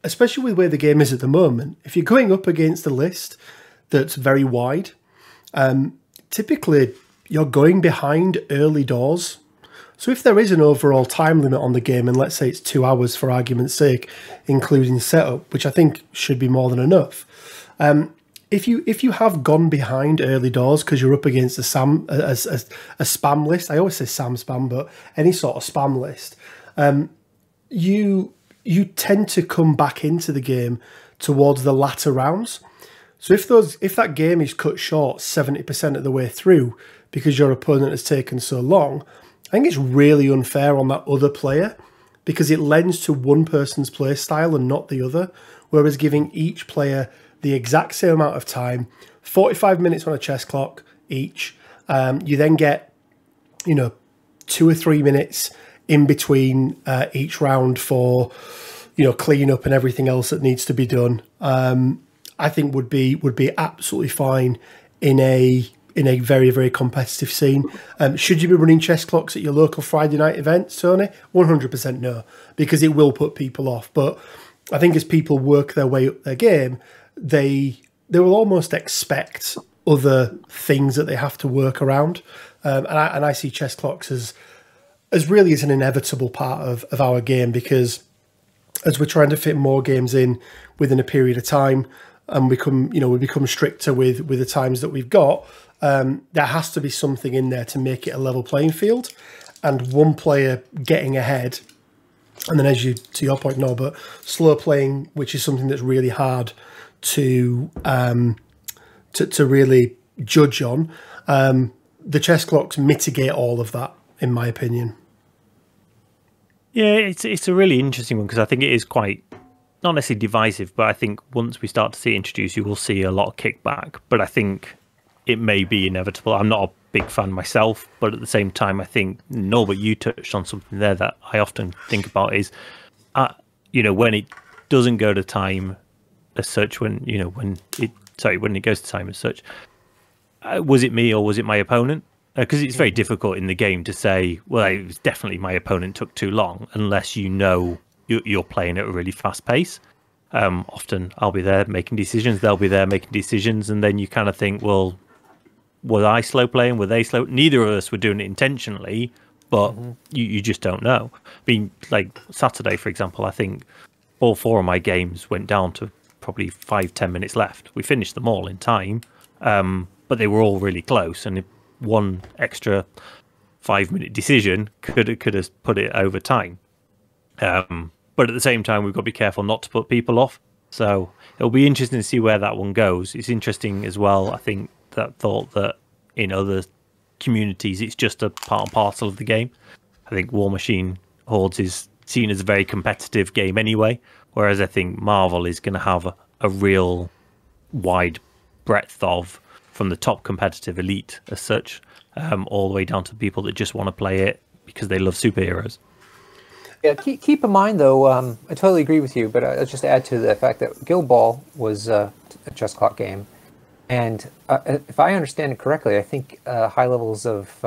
especially with where the game is at the moment, if you're going up against a list that's very wide, typically you're going behind early doors. So if there is an overall time limit on the game, and let's say it's 2 hours for argument's sake, including setup, which I think should be more than enough. If you have gone behind early doors because you're up against a spam list, I always say Sam Spam, but any sort of spam list, you tend to come back into the game towards the latter rounds. So if that game is cut short 70% of the way through because your opponent has taken so long, I think it's really unfair on that other player, because it lends to one person's play style and not the other, whereas giving each player the exact same amount of time, 45 minutes on a chess clock each, you then get 2 or 3 minutes in between each round for clean up and everything else that needs to be done. I think would be absolutely fine in a very, very competitive scene. Should you be running chess clocks at your local Friday night events, Tony? 100% no, because it will put people off. But I think as people work their way up their game, they will almost expect other things that they have to work around. And I see chess clocks as really as an inevitable part of our game, because as we're trying to fit more games in within a period of time, and we become stricter with the times that we've got, there has to be something in there to make it a level playing field. And one player getting ahead, and then to your point, Norbert, slow playing, which is something that's really hard to really judge on. The chess clocks mitigate all of that, in my opinion. Yeah, it's a really interesting one, because I think it is quite, not necessarily divisive, but I think once we start to see it introduced, you will see a lot of kickback. But I think it may be inevitable. I'm not a big fan myself, but at the same time, I think, Norbert, you touched on something there that I often think about is, when it doesn't go to time as such, when it goes to time as such, was it me or was it my opponent? Because it's very difficult in the game to say, well, it was definitely my opponent took too long, unless you're playing at a really fast pace. Often I'll be there making decisions, they'll be there making decisions, and then you kind of think, well, was I slow playing? Were they slow? Neither of us were doing it intentionally, but you just don't know. I mean, like Saturday, for example, I think all 4 of my games went down to probably 5-10 minutes left. We finished them all in time, but they were all really close, and one extra 5-minute decision could have put it over time. But at the same time, we've got to be careful not to put people off. So it'll be interesting to see where that one goes. It's interesting as well, I think, that thought that in other communities. It's just a part and parcel of the game. I think War Machine Hordes is seen as a very competitive game anyway, whereas I think Marvel is going to have a real wide breadth of, from the top competitive elite as such, all the way down to people that just want to play it because they love superheroes. Yeah, keep in mind though, I totally agree with you, but I'll just add to the fact that Guild Ball was a chess clock game, and if I understand it correctly, I think high levels of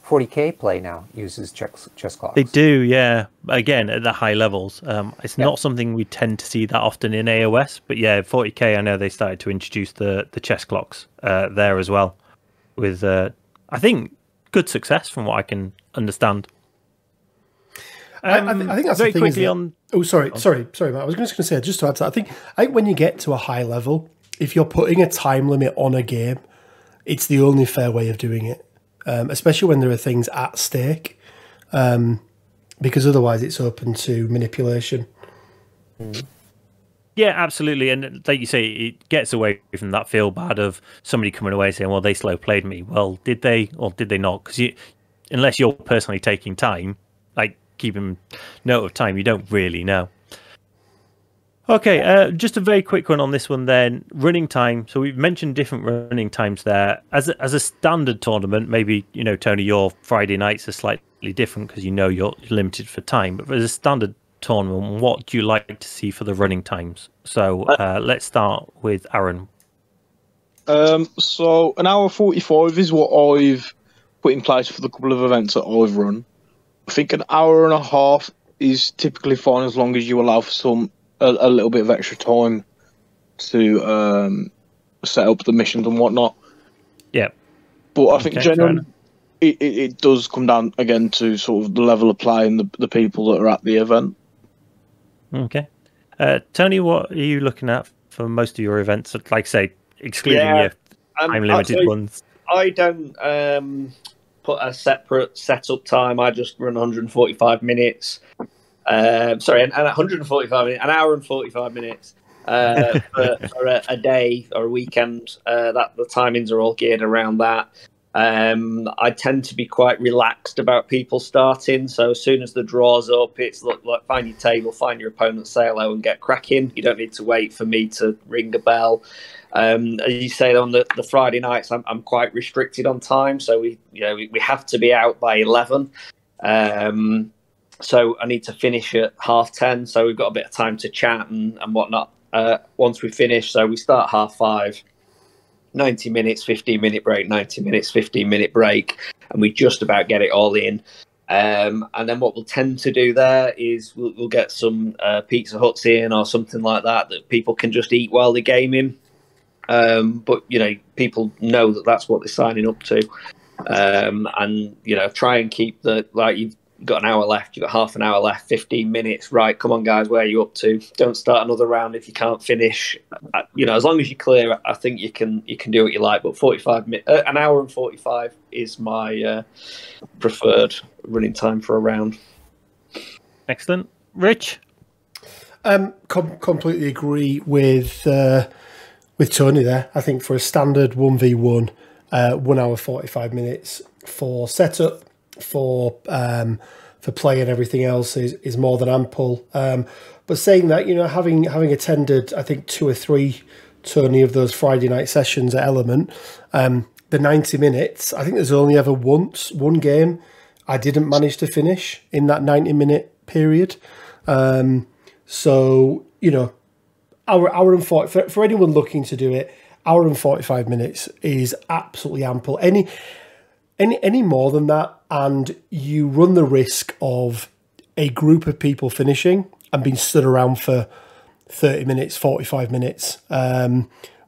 40k play now uses chess clocks. They do, yeah. Again, at the high levels. It's not something we tend to see that often in AOS, but yeah, 40k, I know they started to introduce the chess clocks there as well, with, I think, good success from what I can understand. I think that's very the thing quickly is that, on. Oh, sorry, Matt. I was just going to say, just to add to that, I think when you get to a high level, if you're putting a time limit on a game, it's the only fair way of doing it, especially when there are things at stake, because otherwise it's open to manipulation. Yeah, absolutely. And like you say, it gets away from that feel bad of somebody coming away saying, well, they slow played me. Well, did they or did they not? Because unless you're personally taking time, like keeping note of time, you don't really know. Okay, just a very quick one on this one then. Running time. So we've mentioned different running times there. As a standard tournament, maybe, Tony, your Friday nights are slightly different because you're limited for time. But as a standard tournament, what do you like to see for the running times? So let's start with Arun. So an hour 45 is what I've put in place for the couple of events that I've run. I think an hour and a half is typically fine as long as you allow for a little bit of extra time to set up the missions and whatnot. Yeah. But I think generally it does come down again to sort of the level of play and the people that are at the event. Okay. Tony, what are you looking at for most of your events? Like, say, excluding your time-limited ones. I don't put a separate setup time. I just run 145 minutes. And 145 minutes, an hour and 45 minutes for a day or a weekend. That the timings are all geared around that. I tend to be quite relaxed about people starting. So as soon as the draw's up, it's like find your table, find your opponent, say hello, and get cracking. You don't need to wait for me to ring a bell. As you say, on the Friday nights, I'm quite restricted on time, so we have to be out by 11. So I need to finish at 10:30. So we've got a bit of time to chat and whatnot. Once we finish, so we start 5:30. 90 minutes, 15-minute break, 90 minutes, 15-minute break, and we just about get it all in. And then what we'll tend to do there is we'll get some Pizza Huts in or something like that people can just eat while they're gaming. But, people know that that's what they're signing up to. And, try and keep you've got an hour left, you've got half an hour left, 15 minutes. Right, come on, guys, where are you up to? Don't start another round if you can't finish. As long as you're clear, I think you can do what you like. But 45 minutes, an hour and 45 is my preferred running time for a round. Excellent. Rich? Completely agree with Tony there. I think for a standard 1v1, 1 hour 45 minutes for setup, for play and everything else is more than ample. But saying that, having attended, I think 2 or 3 Tony of those Friday night sessions at Element, the 90 minutes, I think there's only ever one game I didn't manage to finish in that 90-minute period. So, hour and 40 for anyone looking to do it, hour and 45 minutes is absolutely ample. Any more than that, and you run the risk of a group of people finishing and being stood around for 30 minutes, 45 minutes,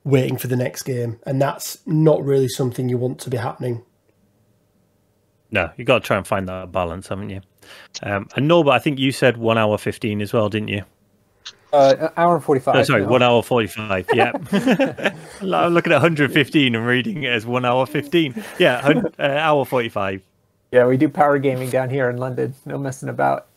waiting for the next game. And that's not really something you want to be happening. No, you've got to try and find that balance, haven't you? And Norbert, I think you said 1 hour 15 as well, didn't you? An hour and 45. Oh, sorry, 1 hour 45. Yeah. I'm looking at 115 and reading it as 1 hour 15. Yeah, hour 45. Yeah, we do power gaming down here in London. No messing about.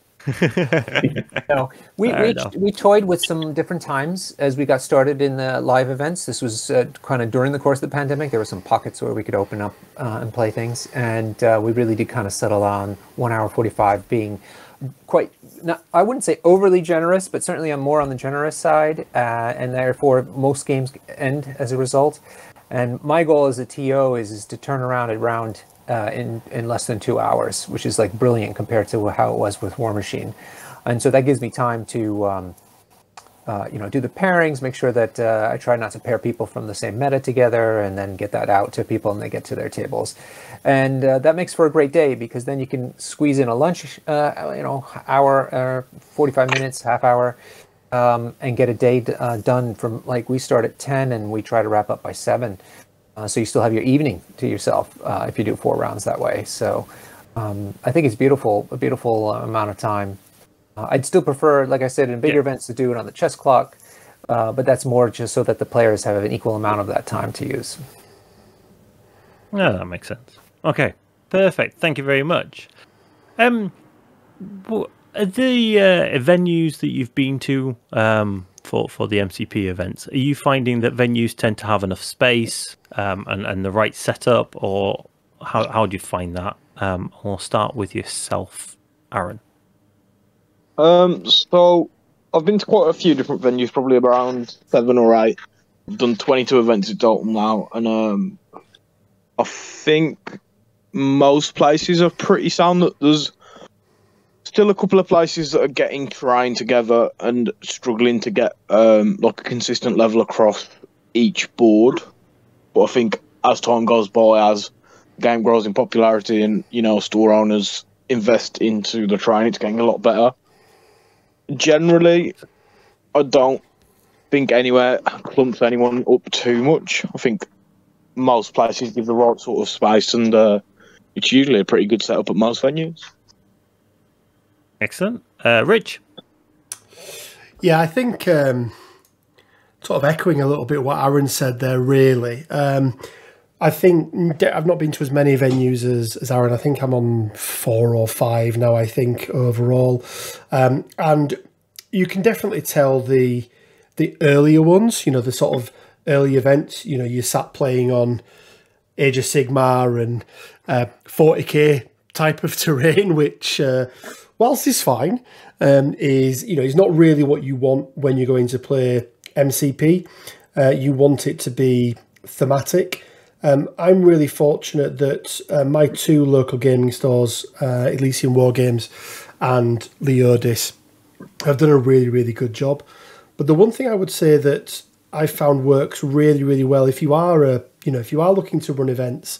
No, we toyed with some different times as we got started in the live events. This was kind of during the course of the pandemic. There were some pockets where we could open up and play things, and we really did kind of settle on 1 hour 45 being quite, not, I wouldn't say overly generous, but certainly more on the generous side, and therefore most games end as a result. And my goal as a TO is to turn around a round in less than 2 hours, which is like brilliant compared to how it was with War Machine. And so that gives me time to do the pairings, make sure that I try not to pair people from the same meta together, and then get that out to people and they get to their tables. And that makes for a great day, because then you can squeeze in a lunch, hour, 45 minutes, half hour, and get a day done from, like, we start at 10 and we try to wrap up by 7. So you still have your evening to yourself if you do 4 rounds that way. So I think it's a beautiful amount of time. I'd still prefer, like I said, in bigger events to do it on the chess clock, but that's more just so that the players have an equal amount of that time to use. Yeah, that makes sense. Okay, perfect. Thank you very much. The venues that you've been to for the MCP events, are you finding that venues tend to have enough space and the right setup, or how do you find that? I'll start with yourself, Arun. So I've been to quite a few different venues, probably around 7 or 8. I've done 22 events in total now, and I think most places are pretty sound. There's still a couple of places that are trying together and struggling to get like a consistent level across each board. But I think as time goes by, as the game grows in popularity, and store owners invest into the training, it's getting a lot better. Generally, I don't think anywhere clumps anyone up too much. I think most places give the right sort of space, and it's usually a pretty good setup at most venues. Excellent. Rich? Yeah, I think sort of echoing a little bit what Arun said there, really. I think I've not been to as many venues as Arun. I think I'm on 4 or 5 now, I think, overall. And you can definitely tell the earlier ones, the sort of early events, you sat playing on Age of Sigmar and 40k type of terrain, which, whilst is fine, is not really what you want when you're going to play MCP. You want it to be thematic. I'm really fortunate that my 2 local gaming stores, Elysian War Games and Leodis, have done a really, really good job. But the one thing I would say that I found works really, really well, if you are looking to run events,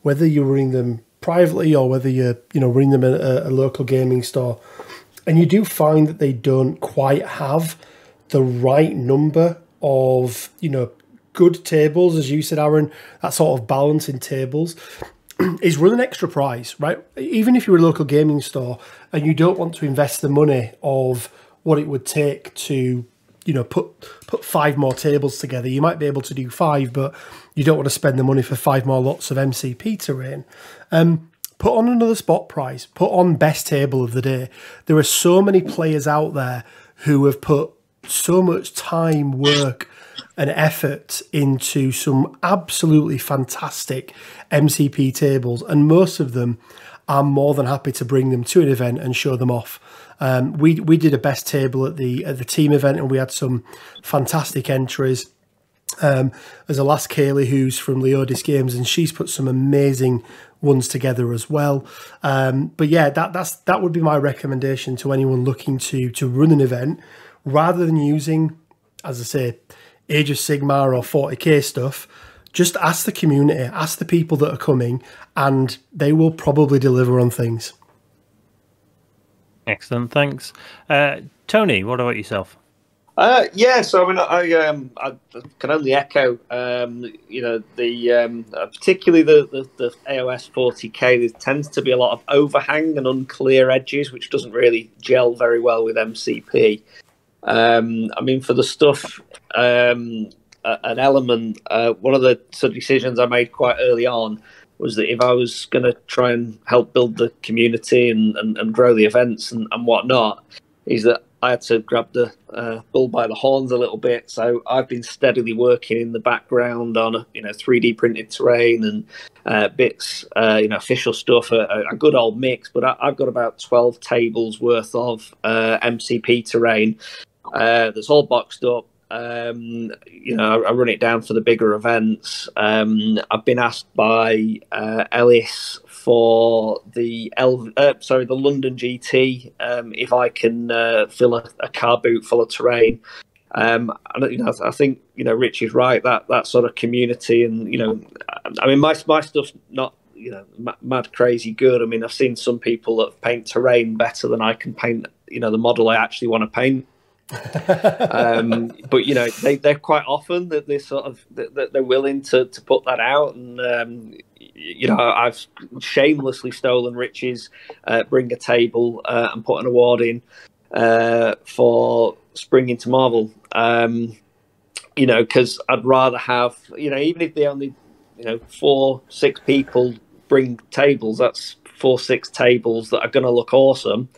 whether you're running them privately or whether you're running them in a local gaming store, and you do find that they don't quite have the right number of good tables, as you said, Arun, that sort of balance in tables, is run an extra prize, right? Even if you're a local gaming store and you don't want to invest the money of what it would take to put 5 more tables together, you might be able to do 5, but you don't want to spend the money for 5 more lots of MCP terrain. Put on another spot prize, put on best table of the day. There are so many players out there who have put so much time, work and effort into some absolutely fantastic MCP tables, and most of them are more than happy to bring them to an event and show them off. We did a best table at the team event, and we had some fantastic entries. There's a lass Kaylee who's from Leodis Games, and she's put some amazing ones together as well. But yeah, that would be my recommendation to anyone looking to run an event, rather than using, as I say, Age of Sigmar or 40k stuff. Just ask the community, ask the people that are coming, and they will probably deliver on things. Excellent, thanks. Tony, what about yourself? Yeah, so I can only echo, particularly the AOS 40k. There tends to be a lot of overhang and unclear edges, which doesn't really gel very well with MCP. For the stuff, an element, one of the sort of decisions I made quite early on was that if I was going to try and help build the community and grow the events and whatnot, is that I had to grab the bull by the horns a little bit. So I've been steadily working in the background on 3D printed terrain and bits, official stuff, a good old mix. But I've got about 12 tables worth of MCP terrain that's all boxed up. I run it down for the bigger events. I've been asked by Ellis for the London GT if I can fill a car boot full of terrain. And I think Rich is right, that sort of community, and I mean my stuff's not mad crazy good. I mean, I've seen some people that paint terrain better than I can paint the model I actually want to paint. But they're quite often that they're willing to put that out, and I've shamelessly stolen Rich's bring a table and put an award in for Spring into Marvel, because I'd rather have even if they only 4-6 people bring tables, that's 4-6 tables that are going to look awesome.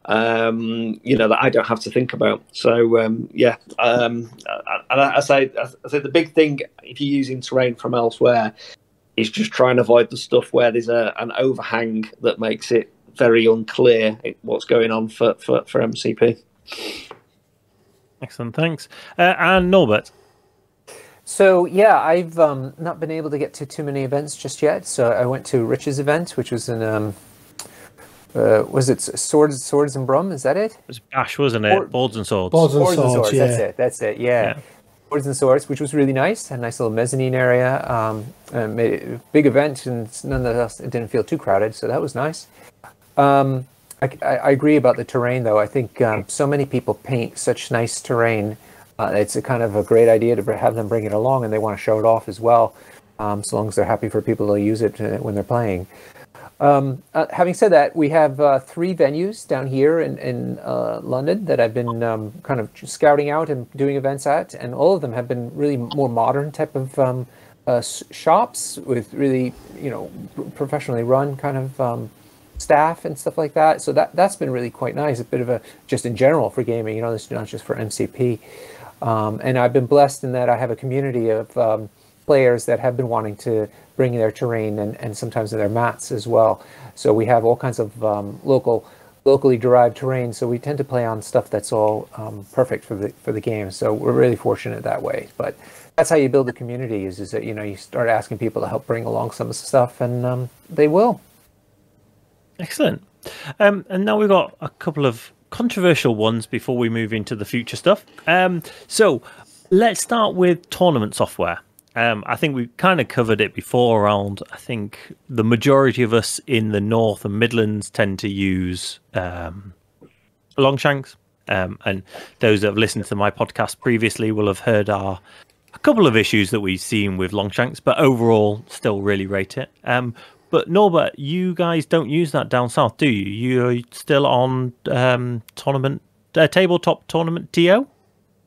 That I don't have to think about. So and I say the big thing if you're using terrain from elsewhere is just try and avoid the stuff where there's an overhang that makes it very unclear what's going on for MCP. Excellent, thanks. And Norbert. So yeah, I've not been able to get to too many events just yet. So I went to Rich's event, which was in was it Swords and Brum? Is that it? It was Bash, wasn't it? Boards and Swords. Boards and Swords, yeah. That's it, yeah. Boards and Swords, which was really nice. Had a nice little mezzanine area. Made it a big event, and nonetheless, it didn't feel too crowded, so that was nice. I agree about the terrain, though. I think so many people paint such nice terrain. It's a kind of a great idea to have them bring it along, and they want to show it off as well, so long as they're happy for people to use it when they're playing. Having said that, we have 3 venues down here in London that I've been kind of scouting out and doing events at, and all of them have been really more modern type of shops with really, professionally run kind of staff and stuff like that. So that's been really quite nice. A bit of a just in general for gaming, this is not just for MCP. And I've been blessed in that I have a community of players that have been wanting to bring their terrain and sometimes their mats as well. So we have all kinds of locally derived terrain. So we tend to play on stuff that's all perfect for the game. So we're really fortunate that way. But that's how you build a community is that you start asking people to help bring along some of the stuff, and they will. Excellent. And now we've got a couple of controversial ones before we move into the future stuff. So let's start with tournament software. I think we kind of covered it before around, I think the majority of us in the North and Midlands tend to use Longshanks. And those that have listened to my podcast previously will have heard a couple of issues that we've seen with Longshanks, but overall still really rate it. But Norbert, you guys don't use that down south, do you? You're still on tabletop tournament TO?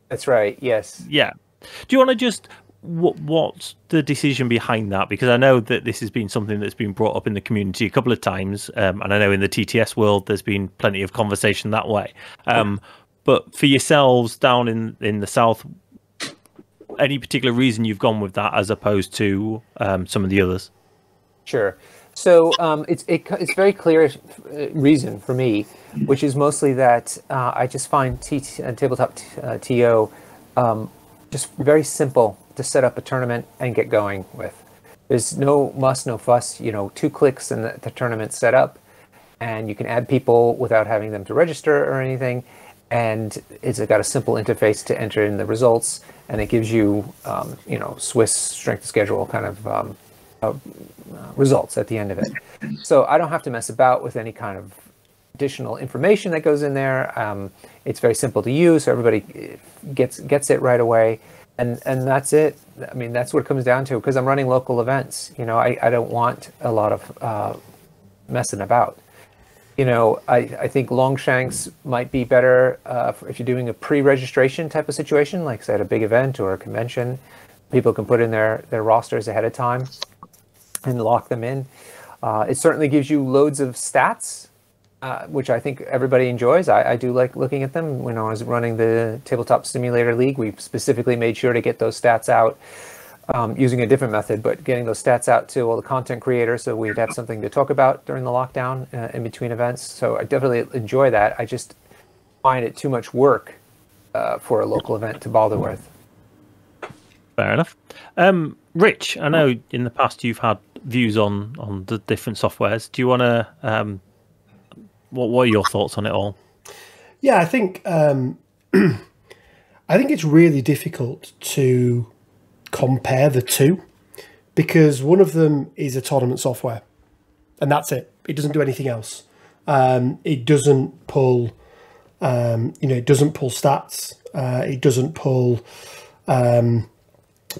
That's right, yes. Yeah. Do you want to just... What's the decision behind that? Because I know that this has been something that's been brought up in the community a couple of times, and I know in the TTS world there's been plenty of conversation that way. But for yourselves down in the south, any particular reason you've gone with that as opposed to some of the others? Sure. So it's very clear reason for me, which is mostly that I just find tabletop TO just very simple to set up a tournament and get going with. There's no muss, no fuss, 2 clicks and the tournament's set up, and you can add people without having them to register or anything, and it's got a simple interface to enter in the results, and it gives you, Swiss strength of schedule kind of results at the end of it. So I don't have to mess about with any kind of additional information that goes in there. It's very simple to use, so everybody gets it right away. And that's it. I mean, that's what it comes down to, because I'm running local events. I don't want a lot of messing about. I think Longshanks might be better if you're doing a pre-registration type of situation, like say at a big event or a convention. People can put in their rosters ahead of time. and lock them in. It certainly gives you loads of stats, which I think everybody enjoys. I do like looking at them. When I was running the Tabletop Simulator League, we specifically made sure to get those stats out using a different method, but getting those stats out to all the content creators so we'd have something to talk about during the lockdown in between events. So I definitely enjoy that. I just find it too much work for a local event to bother with. Fair enough. Rich, I know in the past you've had views on the different softwares. Do you want to... what are your thoughts on it all? Yeah, I think it's really difficult to compare the two, because one of them is a tournament software, and that's it. It doesn't do anything else. It doesn't pull, it doesn't pull stats. It doesn't pull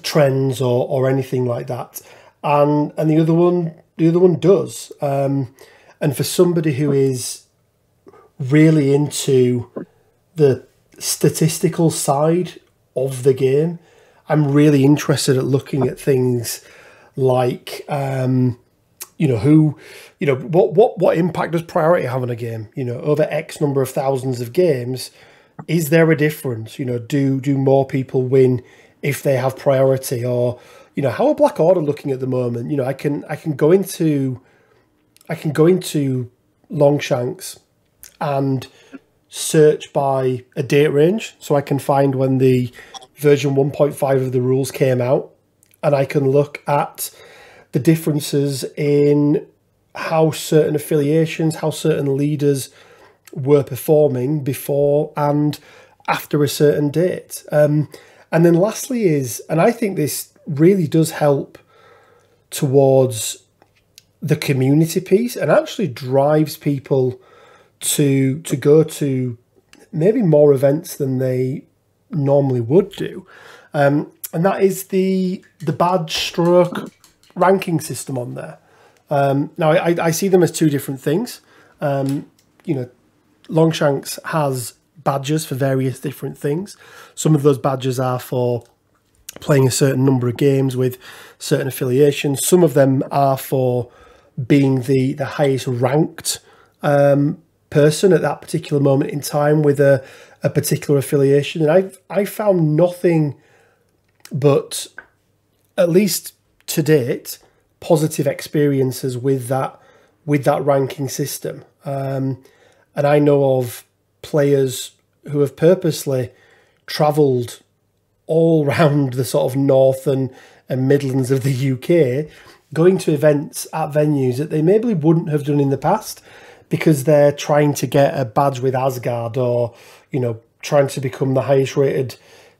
trends or anything like that. And the other one does. And for somebody who is really into the statistical side of the game, I'm really interested at looking at things like, what impact does priority have on a game? Over X number of thousands of games, is there a difference? Do more people win if they have priority? Or, how are Black Order looking at the moment? I can go into Longshanks and search by a date range, so I can find when the version 1.5 of the rules came out, and I can look at the differences in how certain affiliations, how certain leaders were performing before and after a certain date. And then lastly is, and I think this really does help towards the community piece and actually drives people to go to maybe more events than they normally would do. And that is the badge stroke ranking system on there. Now, I see them as two different things. Longshanks has badges for various different things. Some of those badges are for playing a certain number of games with certain affiliations. Some of them are for being the highest ranked person at that particular moment in time with a particular affiliation. And I found nothing but, at least to date, positive experiences with that ranking system. And I know of players who have purposely travelled all around the sort of north and Midlands of the UK, going to events at venues that they maybe wouldn't have done in the past because they're trying to get a badge with Asgard, or trying to become the highest rated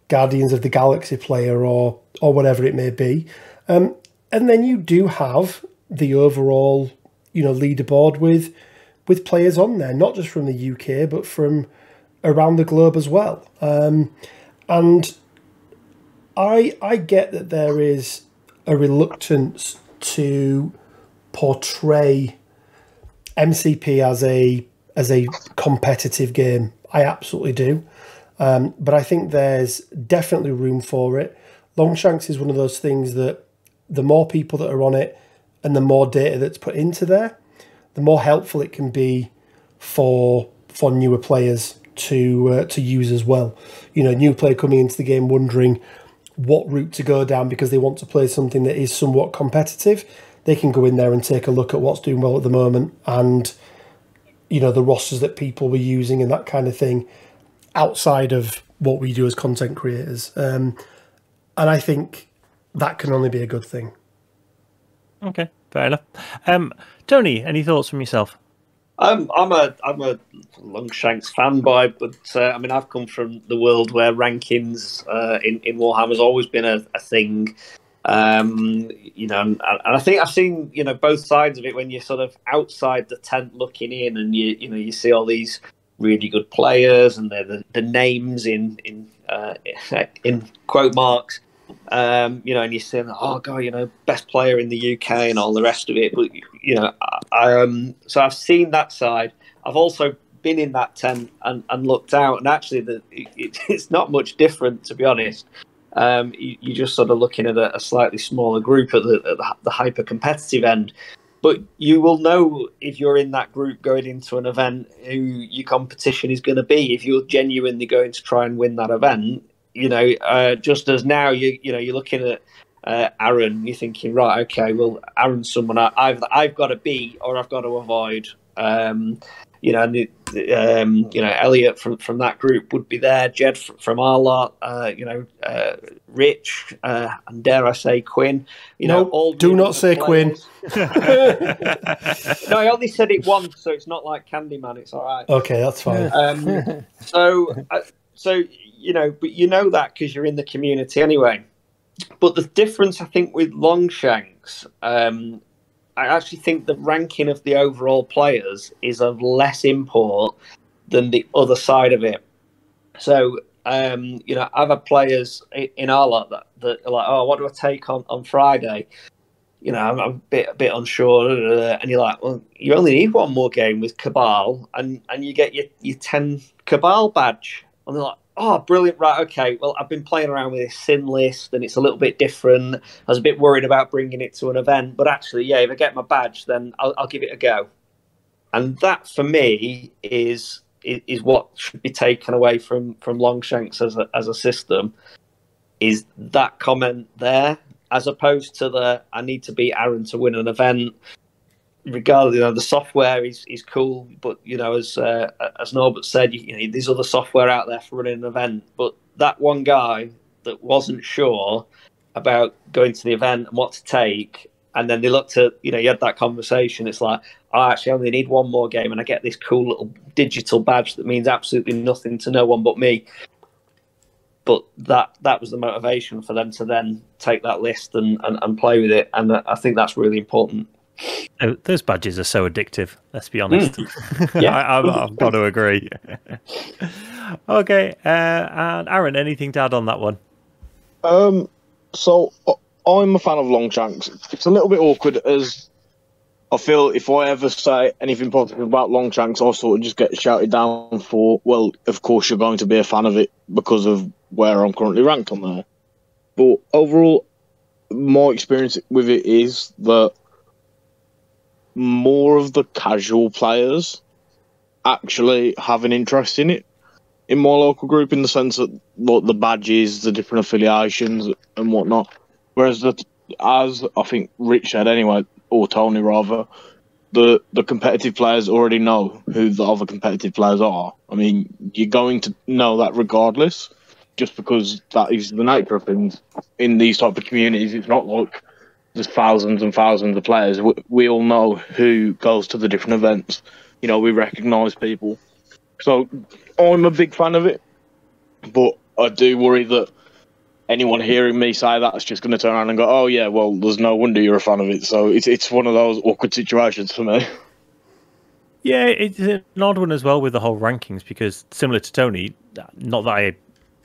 Guardians of the Galaxy player, or whatever it may be. And then you do have the overall leaderboard with players on there, not just from the UK but from around the globe as well. And I get that there is a reluctance to portray MCP as a competitive game. I absolutely do. But I think there's definitely room for it. Longshanks is one of those things that the more people that are on it and the more data that's put into there, the more helpful it can be for newer players to use as well. New player coming into the game wondering what route to go down because they want to play something that is somewhat competitive. They can go in there and take a look at what's doing well at the moment and the rosters that people were using and that kind of thing outside of what we do as content creators. And I think that can only be a good thing. Okay, fair enough. Tony, any thoughts from yourself? I'm a Longshanks fanboy, but I've come from the world where rankings in Warhammer has always been a thing. And I think I've seen both sides of it when you're sort of outside the tent looking in, and you see all these really good players and the names in quote marks. And you're saying, oh god, best player in the UK and all the rest of it. But so I've seen that side. I've also been in that tent and looked out, and actually, it's not much different, to be honest. you're just sort of looking at a slightly smaller group at the hyper competitive end. But you will know if you're in that group going into an event who your competition is going to be. If you're genuinely going to try and win that event, just as now you're looking at Arun, you're thinking, right, okay, well, Arun's someone I've got to beat or I've got to avoid. Elliot from that group would be there. Jed from our lot, Rich, and dare I say Quinn. All do not say players. Quinn. No, I only said it once, so it's not like Candyman. It's all right. Okay, that's fine. But you know that because you're in the community anyway. But the difference, I think, with Longshanks, I actually think the ranking of the overall players is of less import than the other side of it. So, I've had players in our lot that are like, oh, what do I take on Friday? I'm a bit unsure. And you're like, well, you only need one more game with Cabal and you get your 10 Cabal badge. And they're like, oh, brilliant. Right, okay. Well, I've been playing around with this sin list and it's a little bit different. I was a bit worried about bringing it to an event. But actually, yeah, if I get my badge, then I'll give it a go. And that, for me, is what should be taken away from Longshanks as a system, is that comment there, as opposed to I need to beat Arun to win an event. Regardless, the software is cool, but as Norbert said, there's other software out there for running an event. But that one guy that wasn't sure about going to the event and what to take, and then they looked at, you had that conversation. It's like, I actually only need one more game, and I get this cool little digital badge that means absolutely nothing to no one but me. But that was the motivation for them to then take that list and play with it, and I think that's really important. Those badges are so addictive, let's be honest. Yeah. I've got to agree. Okay, and Arun, anything to add on that one? So I'm a fan of Longshanks. It's a little bit awkward, as I feel if I ever say anything positive about Longshanks, I sort of just get shouted down for, well, of course you're going to be a fan of it because of where I'm currently ranked on there. But overall, my experience with it is that more of the casual players actually have an interest in it in my local group, in the sense that the badges, the different affiliations and whatnot. Whereas as I think Rich said anyway, or Tony rather, the competitive players already know who the other competitive players are. I mean, you're going to know that regardless, just because that is the nature of things in these type of communities. It's not like there's thousands and thousands of players. We all know who goes to the different events. We recognise people. So I'm a big fan of it, but I do worry that anyone hearing me say that is just going to turn around and go, oh yeah, well, there's no wonder you're a fan of it. So it's one of those awkward situations for me. Yeah, it's an odd one as well with the whole rankings, because similar to Tony, not that I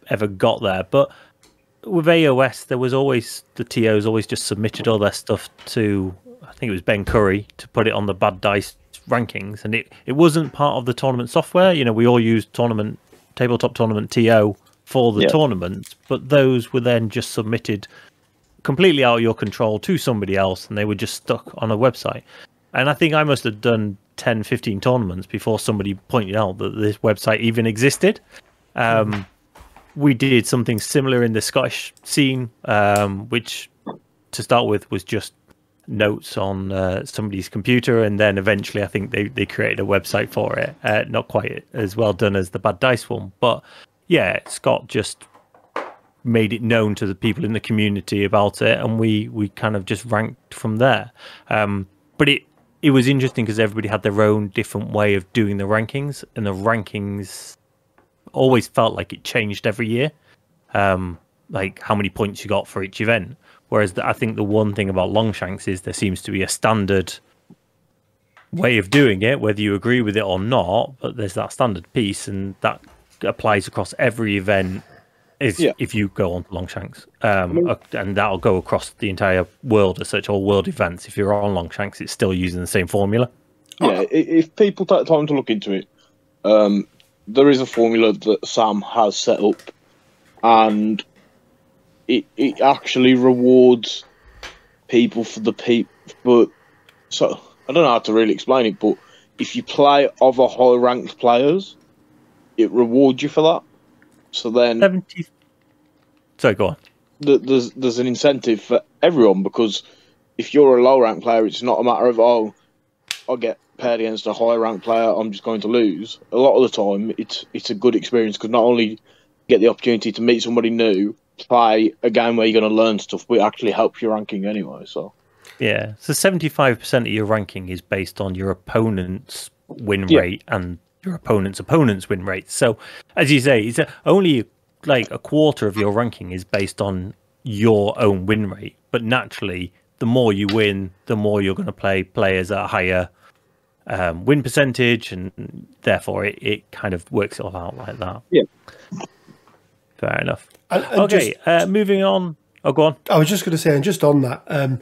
ever got there, but with AOS, there was always, the TOs always just submitted all their stuff to, I think it was Ben Curry, to put it on the Bad Dice rankings, and it wasn't part of the tournament software. We all used tabletop tournament TO for the tournament, but those were then just submitted completely out of your control to somebody else, and they were just stuck on a website. And I think I must have done 10, 15 tournaments before somebody pointed out that this website even existed. We did something similar in the Scottish scene, which to start with was just notes on somebody's computer, and then eventually I think they created a website for it. Not quite as well done as the Bad Dice one, but yeah, Scott just made it known to the people in the community about it, and we kind of just ranked from there. But it was interesting because everybody had their own different way of doing the rankings, and the rankings always felt like it changed every year, like how many points you got for each event. Whereas I think the one thing about Longshanks is there seems to be a standard way of doing it, whether you agree with it or not, but there's that standard piece, and that applies across every event if you go on to Longshanks. And that'll go across the entire world as such, all world events. If you're on Longshanks, it's still using the same formula. Yeah, if people take time to look into it, there is a formula that Sam has set up, and it actually rewards people for but so I don't know how to really explain it, but if you play other high ranked players, it rewards you for that. So then 70. Sorry, go on. There's an incentive for everyone, because if you're a low ranked player, it's not a matter of I get paired against a high ranked player, I'm just going to lose. A lot of the time, it's a good experience, because not only get the opportunity to meet somebody new, play a game where you're going to learn stuff, but it actually helps your ranking anyway. So yeah, so 75% of your ranking is based on your opponent's win rate and your opponent's win rate. So, as you say, it's only like a quarter of your ranking is based on your own win rate. But naturally, the more you win, the more you're going to play players at a higher win percentage, and therefore it kind of works it all out like that. Yeah. Fair enough. And Okay, moving on. Oh, go on. I was just going to say, and just on that,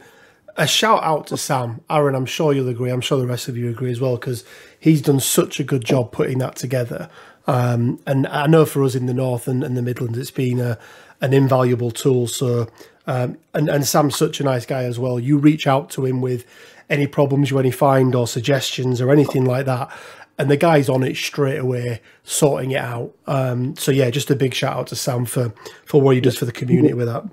a shout out to Sam. Aaron, I'm sure you'll agree. I'm sure the rest of you agree as well, because he's done such a good job putting that together. And I know for us in the North and the Midlands, it's been an invaluable tool. So, and Sam's such a nice guy as well. You reach out to him with any problems you find or suggestions or anything like that, and the guy's on it straight away, sorting it out. So yeah, just a big shout out to Sam for what he does for the community with that.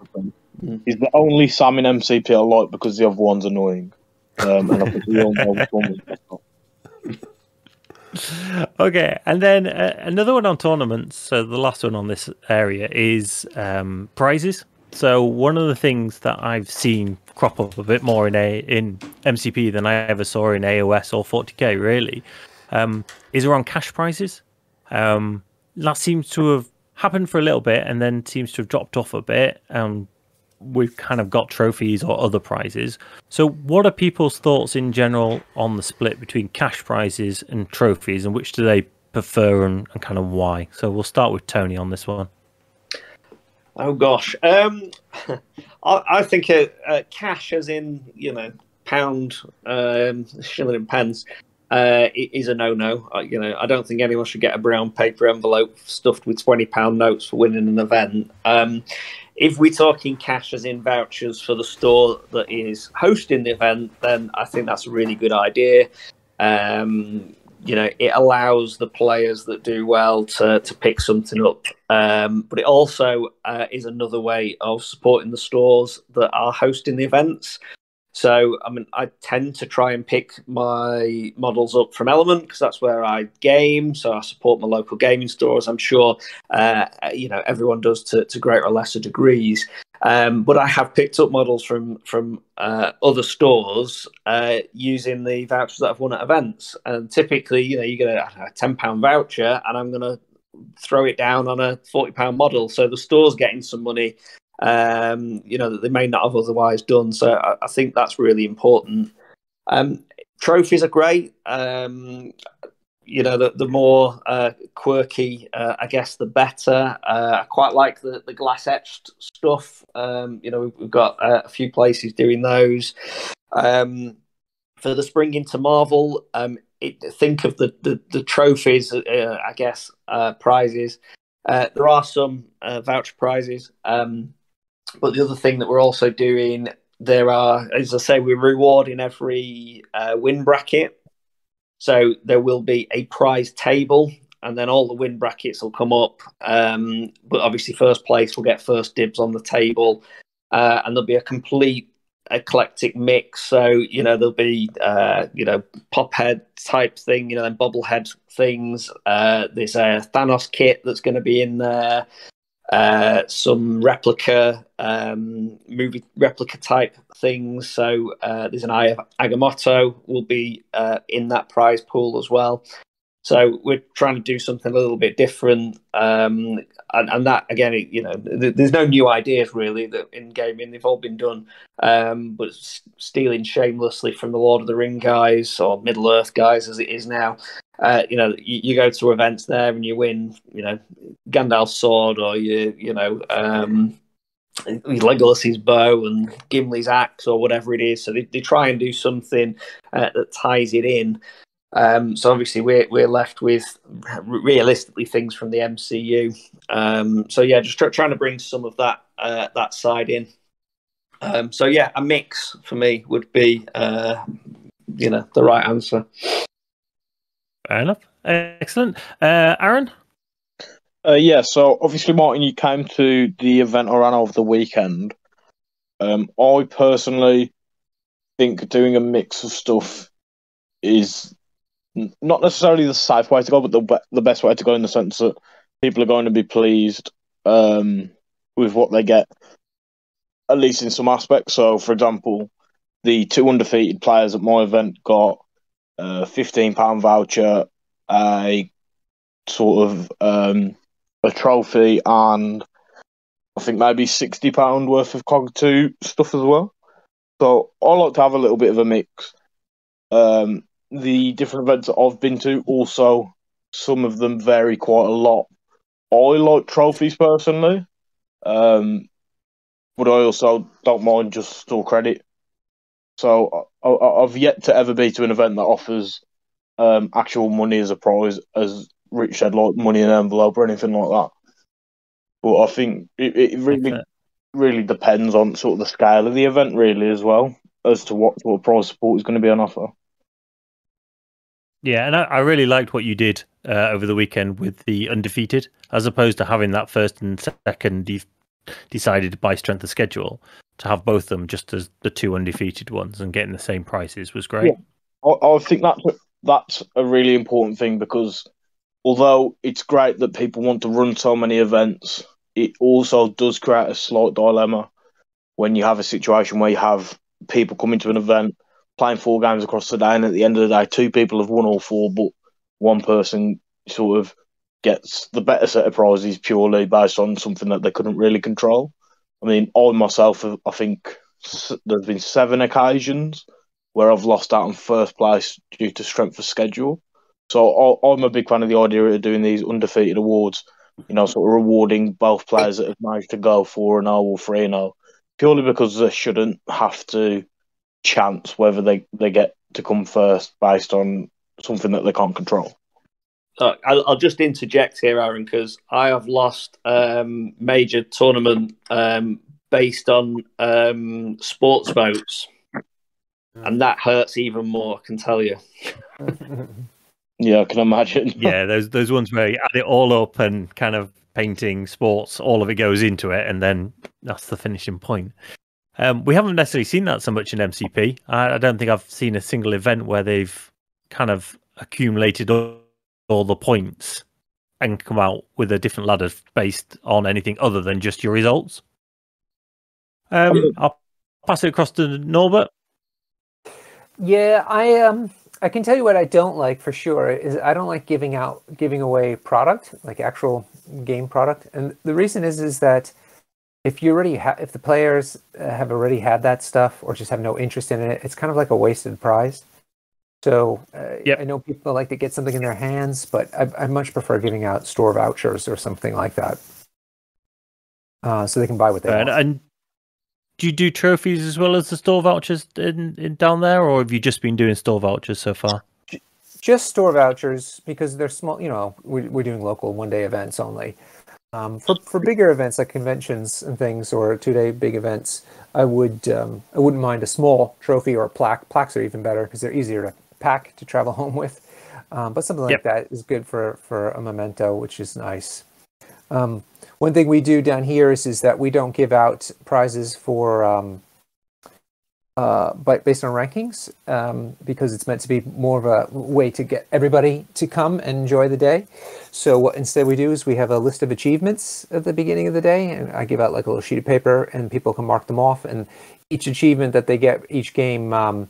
He's the only Sam in MCP I like, because the other one's annoying. And I think we all know which one was better. Okay, and then another one on tournaments. So the last one on this area is prizes. So one of the things that I've seen crop up a bit more in MCP than I ever saw in AOS or 40k really, is around cash prizes. That seems to have happened for a little bit and then seems to have dropped off a bit. We've kind of got trophies or other prizes. So what are people's thoughts in general on the split between cash prizes and trophies, and which do they prefer and kind of why? So we'll start with Tony on this one. Oh gosh, I think cash, as in pound, shilling and pence, is a no-no. I don't think anyone should get a brown paper envelope stuffed with £20 notes for winning an event. If we're talking cash as in vouchers for the store that is hosting the event, then I think that's a really good idea. It allows the players that do well to pick something up. But it also is another way of supporting the stores that are hosting the events. So, I tend to try and pick my models up from Element, because that's where I game. So I support my local gaming stores. I'm sure, everyone does to greater or lesser degrees. But I have picked up models from other stores using the vouchers that I've won at events. And typically, you get a £10 voucher, and I'm going to throw it down on a £40 model. So the store's getting some money, that they may not have otherwise done. So I think that's really important. Trophies are great. The more quirky, I guess, the better. I quite like the glass etched stuff. We've got a few places doing those. For the Spring into Marvel, think of the trophies, I guess, prizes. There are some voucher prizes. But the other thing that we're also doing, there are, as I say, we're rewarding every win bracket. So there will be a prize table, and then all the win brackets will come up. But obviously, first place will get first dibs on the table, and there'll be a complete eclectic mix. So there'll be pop head type thing, then bobblehead things. There's a Thanos kit that's going to be in there. Some replica, movie replica type things. So there's an Eye of Agamotto will be in that prize pool as well. So we're trying to do something a little bit different. And that, again, there's no new ideas really that in gaming. They've all been done. But stealing shamelessly from the Lord of the Ring guys, or Middle Earth guys as it is now. You go to events there and you win, Gandalf's sword, or Legolas's bow and Gimli's axe, or whatever it is. So they try and do something that ties it in. So obviously we're left with realistically things from the MCU. So yeah, just trying to bring some of that that side in. So yeah, a mix for me would be the right answer. Fair enough. Excellent. Aaron? Yeah, so obviously, Martin, you came to the event I ran over the weekend. I personally think doing a mix of stuff is not necessarily the safe way to go, but the best way to go, in the sense that people are going to be pleased with what they get, at least in some aspects. So, for example, the 2 undefeated players at my event got a £15 voucher, a sort of a trophy, and I think maybe £60 worth of Cog2 stuff as well. So I like to have a little bit of a mix. The different events that I've been to, also, some of them vary quite a lot. I like trophies personally, but I also don't mind just store credit. So I've yet to ever be to an event that offers actual money as a prize, as Rich said, like money in an envelope or anything like that. But I think it really depends on sort of the scale of the event, really, as well, as to what sort of prize support is going to be on offer. Yeah, and I really liked what you did over the weekend with the undefeated, as opposed to having that first and second decided by strength of schedule. To have both of them just as the 2 undefeated ones and getting the same prices was great. Yeah. I think that's a really important thing, because although it's great that people want to run so many events, it also does create a slight dilemma when you have a situation where you have people coming to an event, playing 4 games across the day, and at the end of the day, 2 people have won all 4, but one person sort of gets the better set of prizes purely based on something that they couldn't really control. I mean, I myself, I think there's been 7 occasions where I've lost out on first place due to strength of schedule. So I'm a big fan of the idea of doing these undefeated awards, sort of rewarding both players that have managed to go 4-0 or 3-0, purely because they shouldn't have to chance whether they get to come first based on something that they can't control. I'll just interject here, Aaron, because I have lost major tournament based on sports votes, and that hurts even more, I can tell you. Yeah, I can imagine. Yeah, those ones where you add it all up and kind of painting, sports, all of it goes into it, and then that's the finishing point. We haven't necessarily seen that so much in MCP. I don't think I've seen a single event where they've kind of accumulated all the points and come out with a different ladder based on anything other than just your results. I'll pass it across to Norbert. Yeah, I can tell you what I don't like for sure is I don't like giving away product, like actual game product, and the reason is that if you already if the players have already had that stuff or just have no interest in it, it's kind of like a wasted prize. So I know people like to get something in their hands, but I much prefer giving out store vouchers or something like that, so they can buy what they want. And do you do trophies as well as the store vouchers in down there, or have you just been doing store vouchers so far? Just store vouchers, because they're small. We're doing local 1-day events only. For bigger events like conventions and things, or 2-day big events, I wouldn't mind a small trophy or a plaque. Plaques are even better because they're easier to pack to travel home with. But something like that is good for a memento, which is nice. One thing we do down here is that we don't give out prizes for but based on rankings, because it's meant to be more of a way to get everybody to come and enjoy the day. So what instead we do is we have a list of achievements at the beginning of the day, and I give out like a little sheet of paper, and people can mark them off. And each achievement that they get each game, I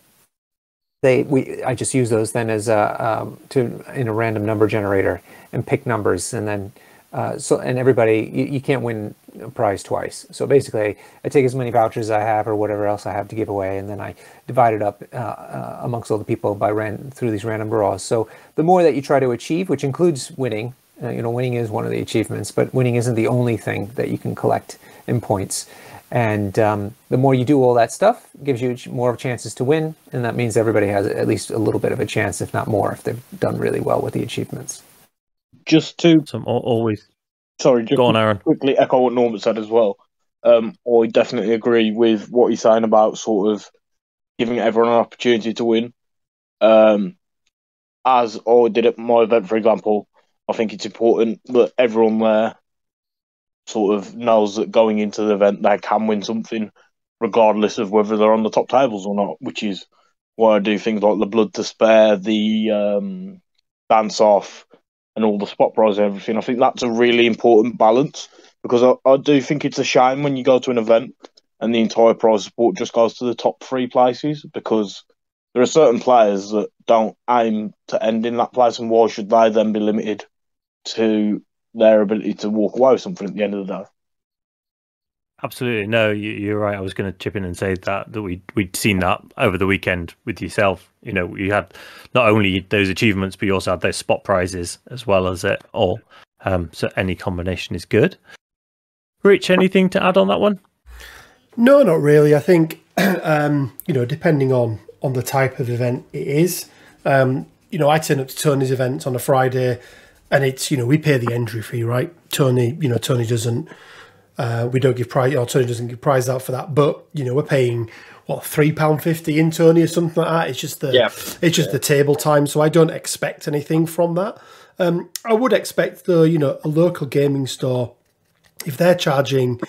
just use those then as in a random number generator and pick numbers, and then and everybody, you can't win a prize twice. So basically, I take as many vouchers as I have or whatever else I have to give away, and then I divide it up amongst all the people through these random draws. So the more that you try to achieve, which includes winning, winning is one of the achievements, but winning isn't the only thing that you can collect in points. And the more you do all that stuff, gives you more chances to win, and that means everybody has at least a little bit of a chance, if not more, if they've done really well with the achievements. Just to always. Sorry, just go on, Aaron. Quickly echo what Norbert said as well. I definitely agree with what he's saying about sort of giving everyone an opportunity to win. As I did at my event, for example, I think it's important that everyone there sort of knows that going into the event they can win something, regardless of whether they're on the top tables or not, which is why I do things like the Blood to Spare, the Dance Off, and all the spot prizes and everything. I think that's a really important balance, because I do think it's a shame when you go to an event and the entire prize support just goes to the top 3 places, because there are certain players that don't aim to end in that place, and why should they then be limited to their ability to walk away with something at the end of the day? Absolutely. No, you're right. I was going to chip in and say that we'd seen that over the weekend with yourself. You know, you had not only those achievements, but you also had those spot prizes as well as it all. So any combination is good. Rich, anything to add on that one? No, not really. I think, depending on the type of event it is, I turn up to Tony's events on a Friday, and it's, we pay the entry fee, right? Tony doesn't, we don't give prize, or Tony doesn't give prize out for that, but, we're paying, £3.50 in Tony or something like that. It's just the table time. So I don't expect anything from that. I would expect though, a local gaming store, if they're charging,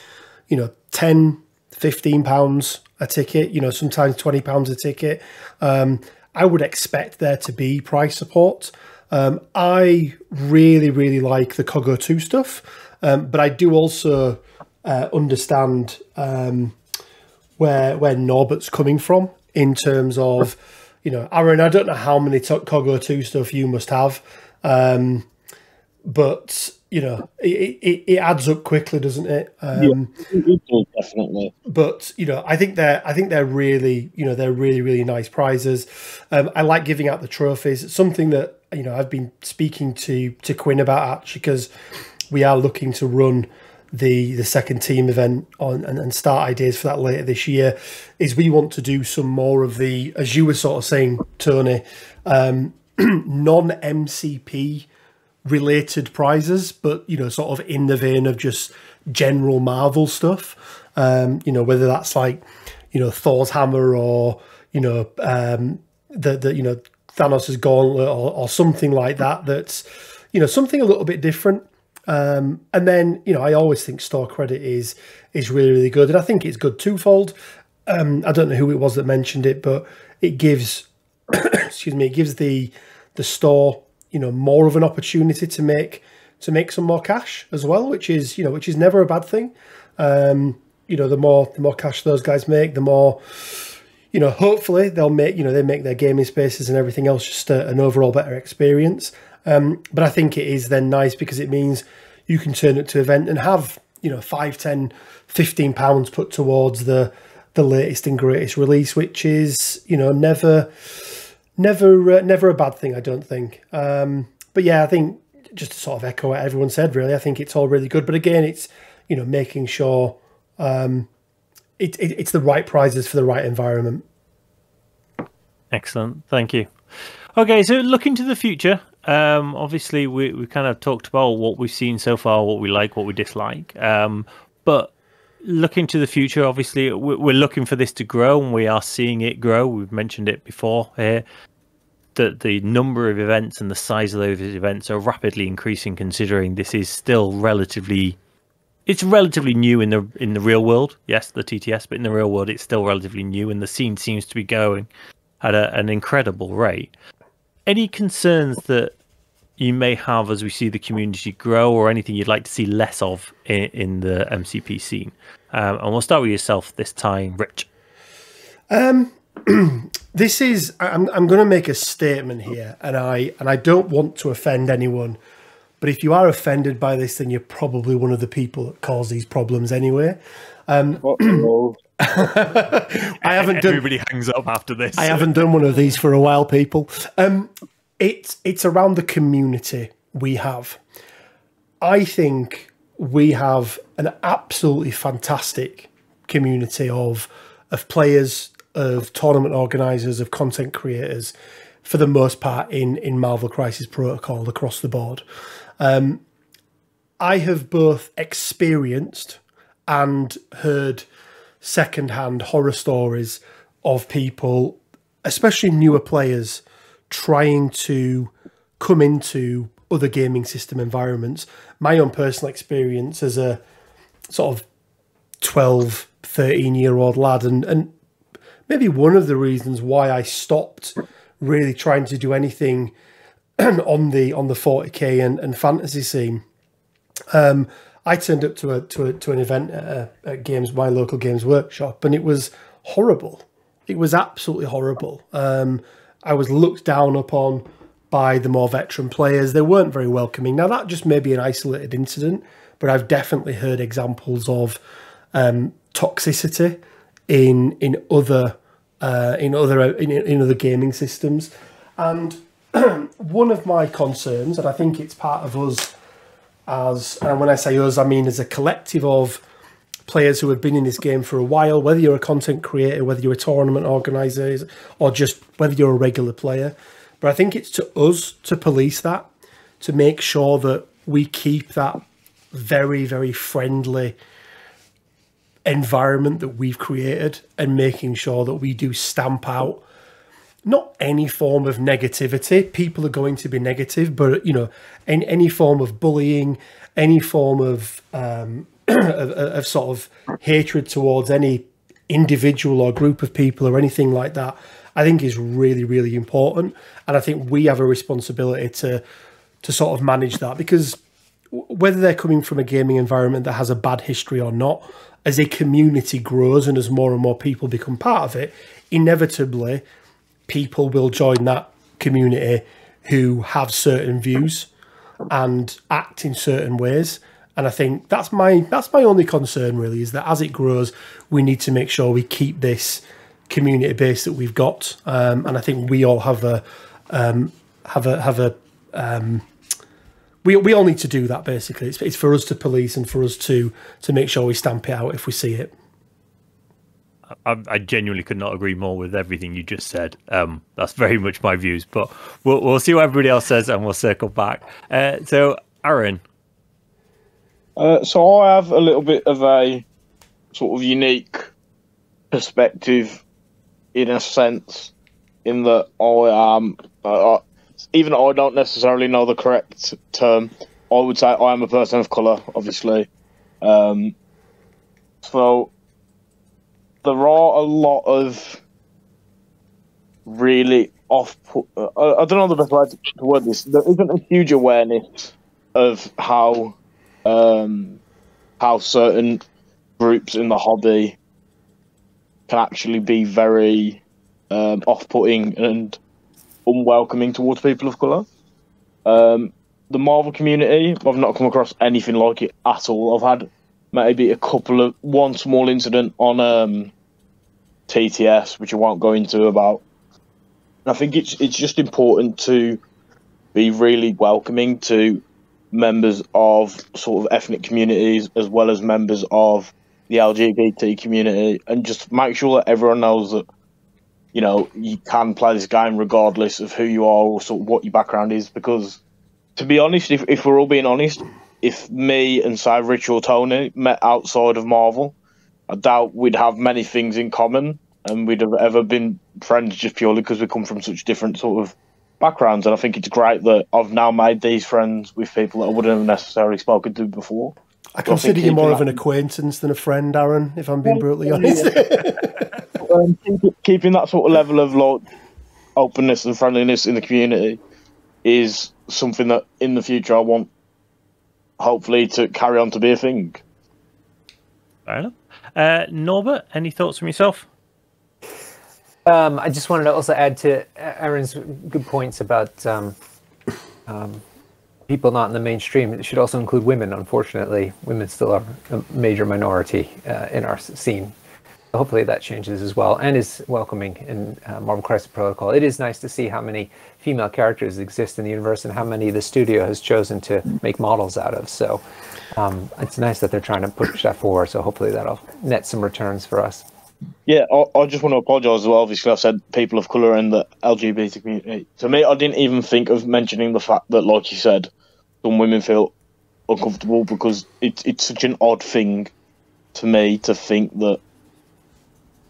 £10-15 a ticket, sometimes £20 a ticket, I would expect there to be price support. I really, really like the Coggo 2 stuff, but I do also understand where Norbert's coming from in terms of, Arun, I don't know how many Coggo 2 stuff you must have, but it adds up quickly, doesn't it? Definitely. But I think they're really, they're really, really nice prizes. I like giving out the trophies. It's something that I've been speaking to Quinn about, actually, because we are looking to run the second team event on and start ideas for that later this year. Is we want to do some more of the, as you were sort of saying, Tony, non-MCP related prizes, but sort of in the vein of just general Marvel stuff. Whether that's like Thor's hammer, or the Thanos' gauntlet, or something like that. That's something a little bit different. And then I always think store credit is really, really good, and I think it's good twofold. I don't know who it was that mentioned it, but it gives it gives the store more of an opportunity to make some more cash as well, which is never a bad thing. The more cash those guys make, the more hopefully they'll make they make their gaming spaces and everything else just an overall better experience. But I think it is then nice because it means you can turn it to an event and have £5, £10, £15 put towards the latest and greatest release, which is never a bad thing, I don't think. But yeah, I think just to sort of echo what everyone said, really, I think it's all really good. But again, it's making sure it's the right prizes for the right environment. Excellent, thank you. Okay, so looking to the future, obviously we kind of talked about what we've seen so far, what we like, what we dislike. But looking to the future, obviously we're looking for this to grow, and we are seeing it grow. We've mentioned it before here, that the number of events and the size of those events are rapidly increasing, considering this is still relatively new in the real world. Yes, the TTS, but in the real world it's still relatively new, and the scene seems to be going at an incredible rate. Any concerns that you may have as we see the community grow, or anything you'd like to see less of in the MCP scene? And we'll start with yourself this time, Rich. This is, I'm going to make a statement here, and I don't want to offend anyone, but if you are offended by this, then you're probably one of the people that cause these problems anyway. Everybody hangs up after this. I haven't done one of these for a while, people. It's around the community we have. I think we have an absolutely fantastic community of players, of tournament organisers, of content creators, for the most part in Marvel Crisis Protocol across the board. I have both experienced and heard secondhand horror stories of people, especially newer players, trying to come into other gaming system environments. My own personal experience as a sort of 12, 13-year-old lad, and maybe one of the reasons why I stopped really trying to do anything on the 40k and fantasy scene. I turned up to an event at my local games workshop, and it was horrible. It was absolutely horrible. I was looked down upon by the more veteran players. They weren't very welcoming. Now, that just may be an isolated incident, but I've definitely heard examples of toxicity in other gaming systems. And one of my concerns, and I think it's part of us, and when I say us, I mean as a collective of players who have been in this game for a while, whether you're a content creator, whether you're a tournament organizer, or just whether you're a regular player. But I think it's to us to police that, to make sure that we keep that very, very friendly environment that we've created, and making sure that we do stamp out not any form of negativity. People are going to be negative, but in any form of bullying, any form of of sort of hatred towards any individual or group of people or anything like that, I think is really, really important. And I think we have a responsibility to sort of manage that, because whether they're coming from a gaming environment that has a bad history or not, as a community grows and as more and more people become part of it, inevitably people will join that community who have certain views and act in certain ways. And I think that's my only concern, really, is that as it grows, we need to make sure we keep this community base that we've got. And I think we all we all need to do that. Basically, it's for us to police and for us to make sure we stamp it out if we see it. I genuinely could not agree more with everything you just said. That's very much my views, but we'll see what everybody else says and we'll circle back. So, Arun. So I have a little bit of a sort of unique perspective, in a sense, in that I am, even though I don't necessarily know the correct term, I would say I am a person of colour, obviously. So there are a lot of really off-put... I don't know the best way to word this. There isn't a huge awareness of how certain groups in the hobby can actually be very off-putting and unwelcoming towards people of colour. The Marvel community, I've not come across anything like it at all. I've had maybe one small incident on TTS, which I won't go into about. I think it's just important to be really welcoming to members of sort of ethnic communities as well as members of the LGBT community, and just make sure that everyone knows that you can play this game regardless of who you are or sort of what your background is. Because, to be honest, if we're all being honest, if me and, say, Rich or Tony met outside of Marvel, I doubt we'd have many things in common and we'd have ever been friends, just purely because we come from such different sort of backgrounds. And I think it's great that I've now made these friends with people that I wouldn't have necessarily spoken to before. I consider you more of an acquaintance than a friend, Arun, if I'm being brutally honest. Keeping that sort of level of openness and friendliness in the community is something that in the future I want, hopefully, to carry on to be a thing. Fair enough. Norbert, any thoughts from yourself? I just wanted to also add to Arun's good points about people not in the mainstream. It should also include women. Unfortunately, women still are a major minority in our scene. Hopefully that changes as well, and is welcoming in Marvel Crisis Protocol. It is nice to see how many female characters exist in the universe and how many the studio has chosen to make models out of. So it's nice that they're trying to push that forward. So hopefully that'll net some returns for us. Yeah, I just want to apologise as well. Obviously, I've said people of colour and the LGBT community. To me, I didn't even think of mentioning the fact that, like you said, some women feel uncomfortable, because it's such an odd thing to me to think that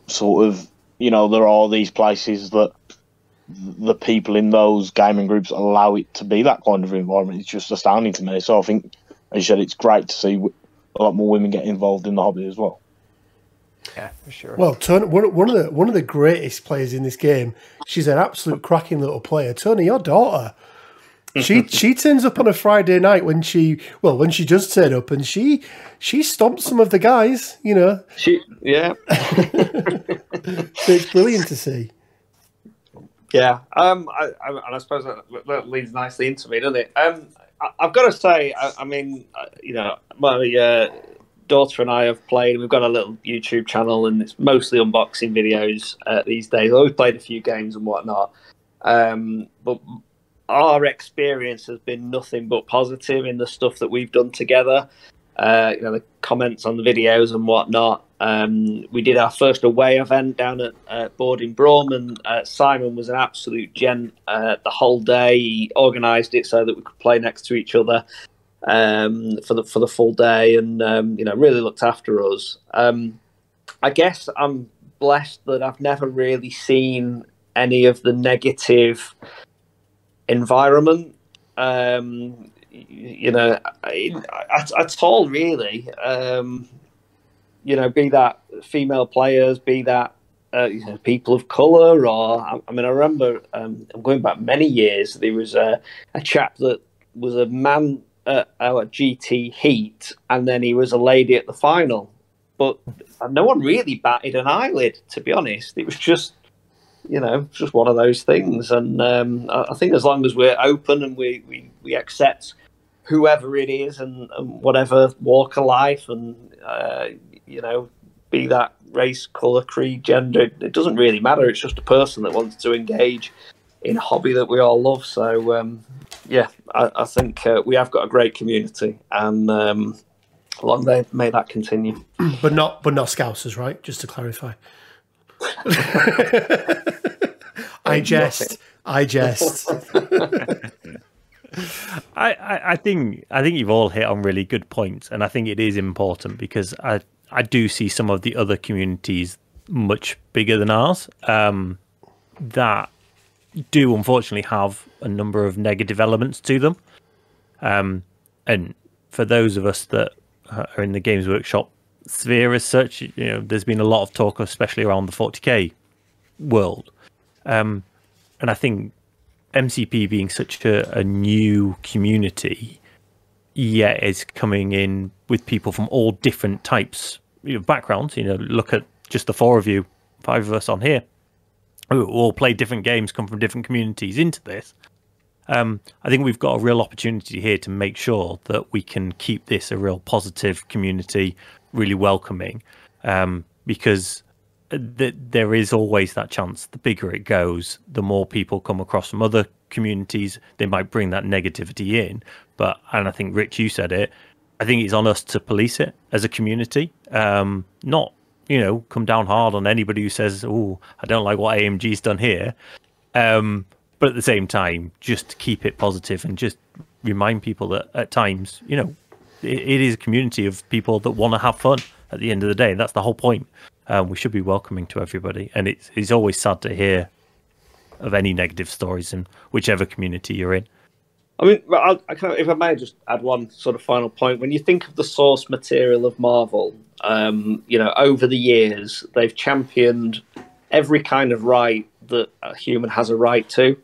sort of, there are these places that the people in those gaming groups allow it to be that kind of environment. It's just astounding to me. So I think, as you said, it's great to see a lot more women get involved in the hobby as well. Yeah, for sure. Well, one of the greatest players in this game. She's an absolute cracking little player. Tony, your daughter. She turns up on a Friday night when she does turn up, and she stomps some of the guys. Yeah. So it's brilliant to see. Yeah. And I suppose that leads nicely into me, doesn't it? I've got to say, my daughter and I have played. We've got a little YouTube channel, and it's mostly unboxing videos these days. We've played a few games and whatnot, but our experience has been nothing but positive in the stuff that we've done together. The comments on the videos and whatnot. We did our first away event down at Boarding Brum, and Simon was an absolute gent the whole day. He organised it so that we could play next to each other for the full day, and really looked after us. I guess I'm blessed that I've never really seen any of the negative environment, at all, really. Be that female players, be that people of colour, or I remember I'm going back many years. There was a chap that was a man at our GT heat, and then he was a lady at the final, but no one really batted an eyelid, to be honest. It was just just one of those things. And I think as long as we're open and we accept whoever it is and whatever walk of life, and be that race, colour, creed, gender, it doesn't really matter. It's just a person that wants to engage in a hobby that we all love. So I think we have got a great community, and long may that continue. But not Scousers, right? Just to clarify. I jest. I think you've all hit on really good points, and I think it is important, because I do see some of the other communities much bigger than ours that do unfortunately have a number of negative elements to them. And for those of us that are in the Games Workshop sphere as such, there's been a lot of talk, especially around the 40k world. And I think MCP being such a new community, yet is coming in with people from all different types of backgrounds. Look at just the five of us on here, who all play different games, come from different communities into this. I think we've got a real opportunity here to make sure that we can keep this a real positive community, really welcoming, because there is always that chance. The bigger it goes, the more people come across from other communities, they might bring that negativity in. And I think, Rich, you said it, I think it's on us to police it as a community, not come down hard on anybody who says, "Oh, I don't like what AMG's done here," but at the same time, just keep it positive and just remind people that at times, it is a community of people that want to have fun at the end of the day. That's the whole point. We should be welcoming to everybody, and it's always sad to hear of any negative stories in whichever community you're in. If I may just add one sort of final point. When you think of the source material of Marvel, over the years, they've championed every kind of right that a human has a right to.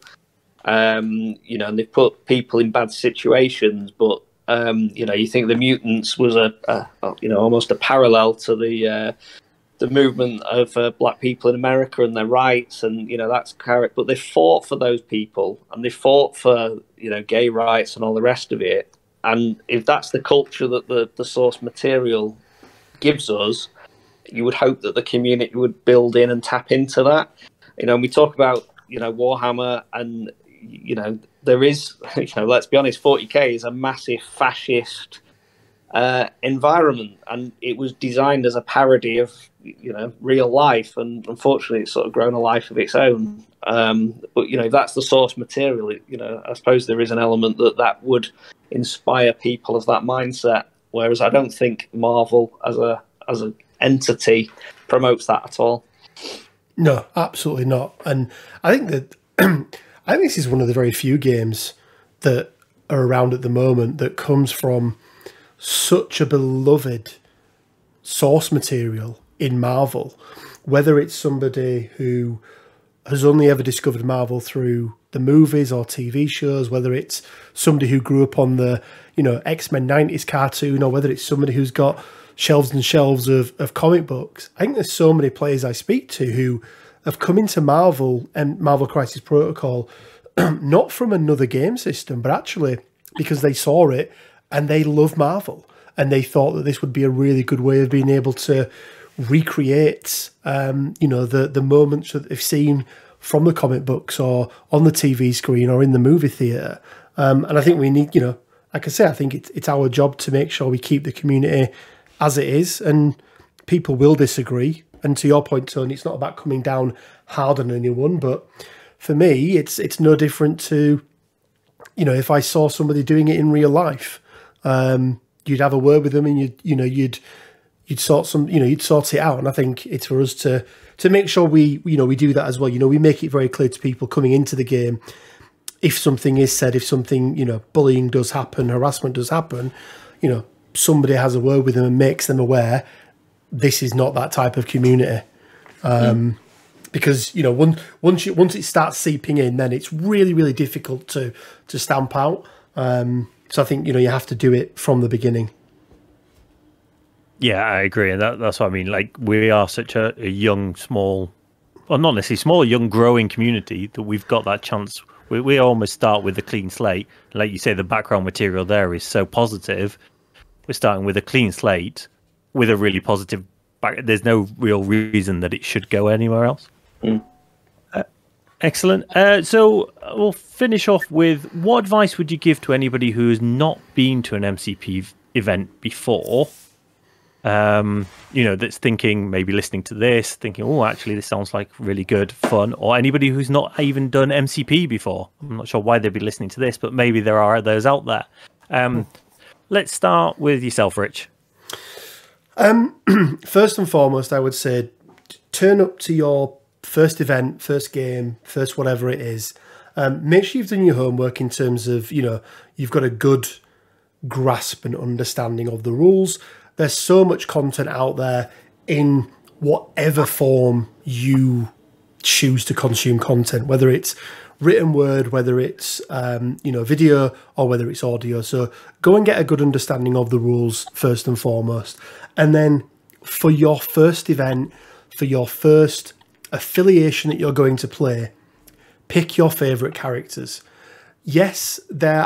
And they've put people in bad situations, but you think the mutants was almost a parallel to the movement of black people in America and their rights, and that's correct. But they fought for those people, and they fought for gay rights and all the rest of it. And if that's the culture that the source material gives us, you would hope that the community would build in and tap into that. And we talk about, Warhammer, and, there is, let's be honest, 40k is a massive fascist environment, and it was designed as a parody of, real life, and unfortunately it's sort of grown a life of its own. But, that's the source material. I suppose there is an element that would inspire people of that mindset, whereas I don't think Marvel as an entity promotes that at all. No, absolutely not. And I think that I think this is one of the very few games that are around at the moment that comes from such a beloved source material in Marvel, whether it's somebody who has only ever discovered Marvel through the movies or TV shows, whether it's somebody who grew up on the, X-Men 90s cartoon, or whether it's somebody who's got shelves and shelves of comic books. I think there's so many players I speak to who have come into Marvel and Marvel Crisis Protocol not from another game system, but actually because they saw it and they love Marvel, and they thought that this would be a really good way of being able to recreate, the moments that they've seen from the comic books or on the TV screen or in the movie theatre. And I think we need, like I say, I think it's our job to make sure we keep the community as it is, and people will disagree. And to your point, Tony, it's not about coming down hard on anyone, but for me, it's no different to, if I saw somebody doing it in real life, you'd have a word with them, and you'd sort it out. And I think it's for us to make sure we do that as well. We make it very clear to people coming into the game, if something is said, if something, bullying does happen, harassment does happen, somebody has a word with them and makes them aware this is not that type of community. Because, once it starts seeping in, then it's really, really difficult to stamp out. So I think, you have to do it from the beginning. Yeah, I agree. And that's what I mean. Like, we are such a young, small, or not necessarily small, young, growing community that we've got that chance. We almost start with a clean slate. Like you say, the background material there is so positive. We're starting with a clean slate with a really positive back. There's no real reason that it should go anywhere else. Excellent. So we'll finish off with, what advice would you give to anybody who has not been to an MCP event before? That's thinking, maybe listening to this, thinking, oh, actually, this sounds like really good fun. Or anybody who's not even done MCP before. I'm not sure why they'd be listening to this, but maybe there are those out there. Let's start with yourself, Rich. First and foremost, I would say turn up to your first event, first game, first whatever it is. Make sure you've done your homework in terms of, you've got a good grasp and understanding of the rules. There's so much content out there in whatever form you choose to consume content, whether it's written word, whether it's video, or whether it's audio. So go and get a good understanding of the rules first and foremost. And then for your first event, for your first affiliation that you're going to play, pick your favourite characters. Yes, there's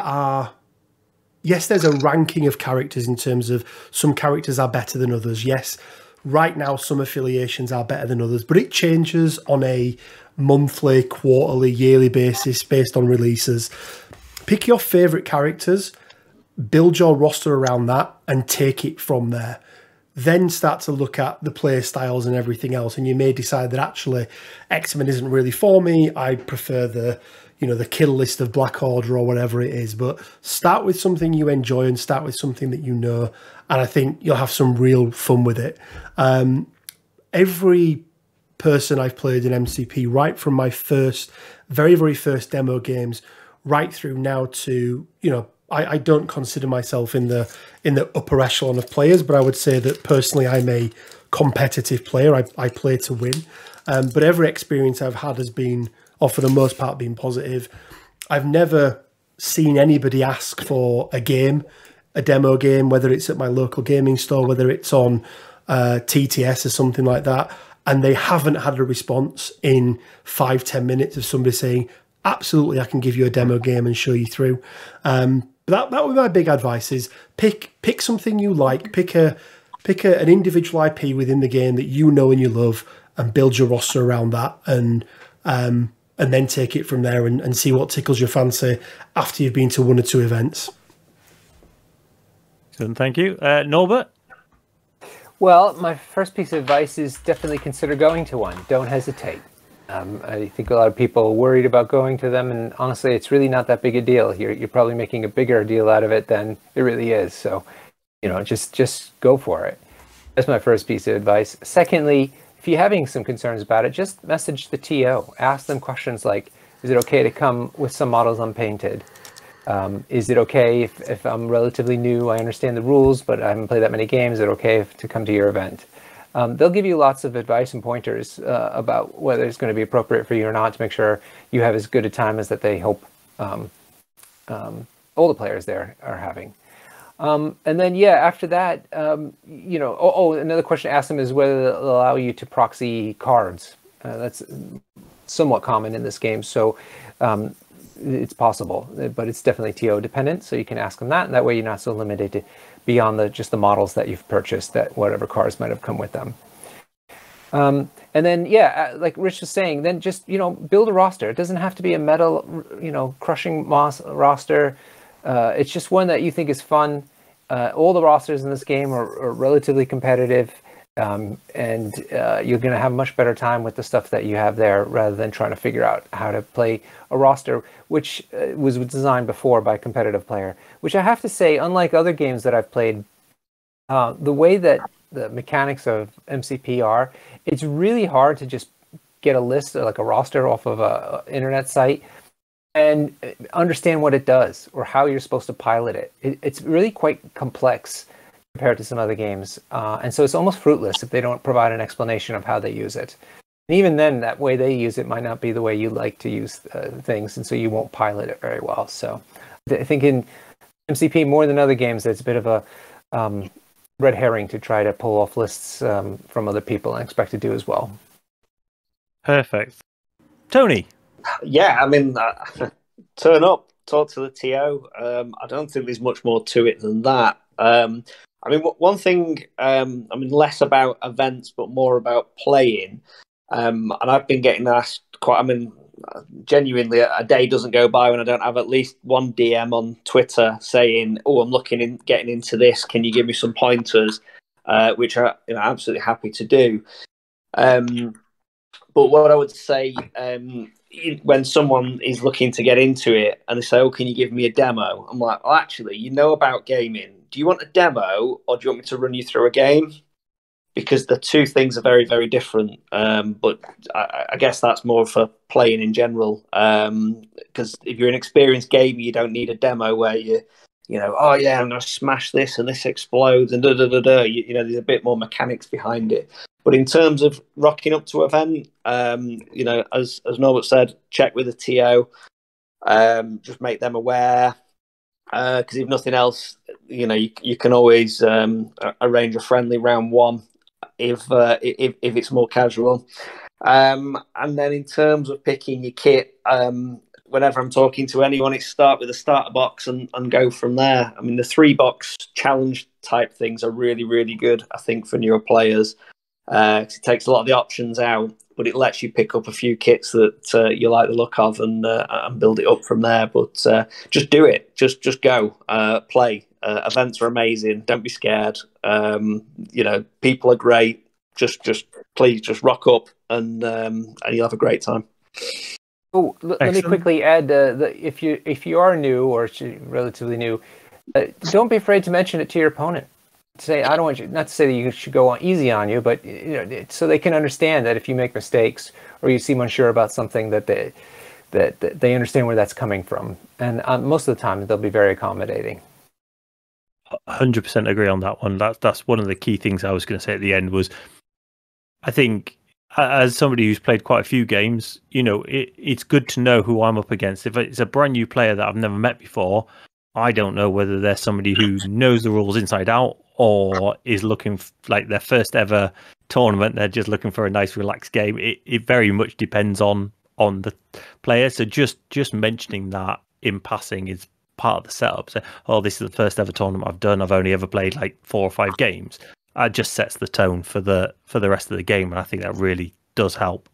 a ranking of characters in terms of some characters are better than others. Yes, right now some affiliations are better than others, but it changes on a monthly, quarterly, yearly basis based on releases. Pick your favourite characters, build your roster around that, and take it from there. Then start to look at the play styles and everything else, and you may decide that actually X-Men isn't really for me. I prefer the kill list of Black Order or whatever it is. But start with something you enjoy and start with something that you know, and I think you'll have some real fun with it. Every person I've played in MCP, right from my very, very first demo games, right through now to, I don't consider myself in the upper echelon of players, but I would say that personally I'm a competitive player. I play to win. But every experience I've had has been, or for the most part, been positive. I've never seen anybody ask for a demo game, whether it's at my local gaming store, whether it's on TTS or something like that, and they haven't had a response in 5-10 minutes of somebody saying, absolutely, I can give you a demo game and show you through. That would be my big advice: is pick something you like, pick a Pick an individual IP within the game that you know and you love, and build your roster around that, and then take it from there and see what tickles your fancy after you've been to one or two events. Thank you. Norbert? Well, my first piece of advice is definitely consider going to one. Don't hesitate. I think a lot of people are worried about going to them, and honestly, it's really not that big a deal. You're probably making a bigger deal out of it than it really is. So, just go for it. That's my first piece of advice. Secondly, if you're having some concerns about it, just message the TO. Ask them questions like, is it okay to come with some models unpainted? Is it okay if I'm relatively new, I understand the rules, but I haven't played that many games, is it okay to come to your event? They'll give you lots of advice and pointers about whether it's going to be appropriate for you or not, to make sure you have as good a time as that they hope all the players there are having. And then, after that, another question to ask them is whether they'll allow you to proxy cards. That's somewhat common in this game, so it's possible, but it's definitely TO dependent, so you can ask them that, and that way you're not so limited to beyond just the models that you've purchased, that whatever cards might have come with them. And then, like Rich was saying, then just, build a roster. It doesn't have to be a metal, crushing moss roster. It's just one that you think is fun. All the rosters in this game are relatively competitive, and you're going to have a much better time with the stuff that you have there, rather than trying to figure out how to play a roster which was designed before by a competitive player. Which I have to say, unlike other games that I've played, the way that the mechanics of MCP are, it's really hard to just get a list, like a roster, off of a internet site and understand what it does or how you're supposed to pilot it. It's really quite complex compared to some other games. And so it's almost fruitless if they don't provide an explanation of how they use it. And even then, that way they use it might not be the way you like to use things, and so you won't pilot it very well. So I think in MCP, more than other games, it's a bit of a red herring to try to pull off lists from other people and expect to do as well. Perfect. Tony? Yeah, I mean, turn up, talk to the TO. I don't think there's much more to it than that. I mean, one thing, less about events, but more about playing. And I've been getting asked genuinely, a day doesn't go by when I don't have at least one DM on Twitter saying, "Oh, I'm getting into this. Can you give me some pointers?" Which I'm absolutely happy to do. But what I would say, when someone is looking to get into it and they say, "Oh, can you give me a demo?" I'm like, "Well, actually, you know about gaming. Do you want a demo, or do you want me to run you through a game?" Because the two things are very, very different. But I guess that's more for playing in general. Because if you're an experienced gamer, you don't need a demo where oh yeah, I'm going to smash this and this explodes and da-da-da-da. There's a bit more mechanics behind it. But in terms of rocking up to an event, as Norbert said, check with the TO. Just make them aware. Because if nothing else, you can always arrange a friendly round one if it's more casual. And then in terms of picking your kit, whenever I'm talking to anyone, it's start with a starter box and go from there. I mean, the 3-box challenge type things are really, really good, I think, for newer players. It takes a lot of the options out, but it lets you pick up a few kits that you like the look of and build it up from there. But just do it. Just go. Play. Events are amazing. Don't be scared. People are great. Please just rock up and you'll have a great time. Oh, let me quickly add if you are new or relatively new, don't be afraid to mention it to your opponent. Say, I don't want you, not to say that you should go on easy on you, but so they can understand that if you make mistakes or you seem unsure about something, that they understand where that's coming from. And most of the time, they'll be very accommodating. 100% agree on that one. That's one of the key things I was going to say at the end was, I think, as somebody who's played quite a few games, it's good to know who I'm up against. If it's a brand new player that I've never met before, I don't know whether they're somebody who knows the rules inside out or is looking like their first ever tournament. They're just looking for a nice, relaxed game. It very much depends on the player. So just mentioning that in passing is part of the setup. So, this is the first ever tournament I've done. I've only ever played like 4 or 5 games. just sets the tone for the rest of the game, and I think that really does help.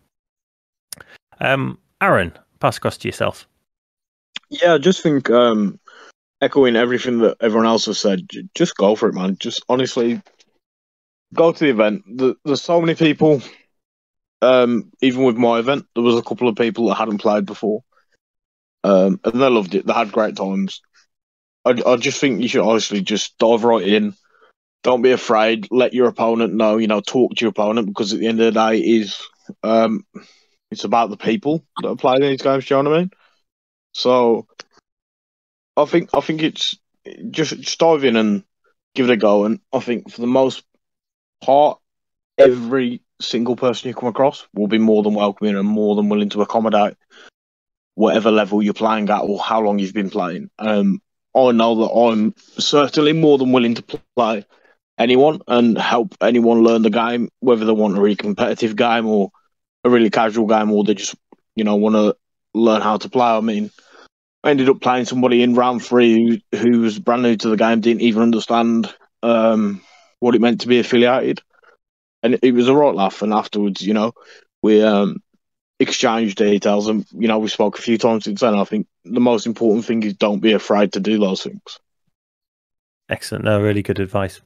Arun, pass across to yourself. Yeah, I just think echoing everything that everyone else has said, just go for it, man. Just honestly go to the event. There's so many people. Even with my event, there was a couple of people that hadn't played before, and they loved it. They had great times. I just think you should honestly just dive right in. Don't be afraid. Let your opponent know. Talk to your opponent, because at the end of the day, it's about the people that are playing these games. Do you know what I mean? So I think it's just dive in and give it a go. And I think for the most part, every single person you come across will be more than welcoming and more than willing to accommodate whatever level you're playing at or how long you've been playing. I know that I'm certainly more than willing to play anyone and help anyone learn the game, whether they want a really competitive game or a really casual game, or they just want to learn how to play. I mean, I ended up playing somebody in round 3 who was brand new to the game, didn't even understand what it meant to be affiliated, and it was a right laugh. And afterwards, we exchanged details, and we spoke a few times since then. I think the most important thing is don't be afraid to do those things. Excellent. No, really good advice.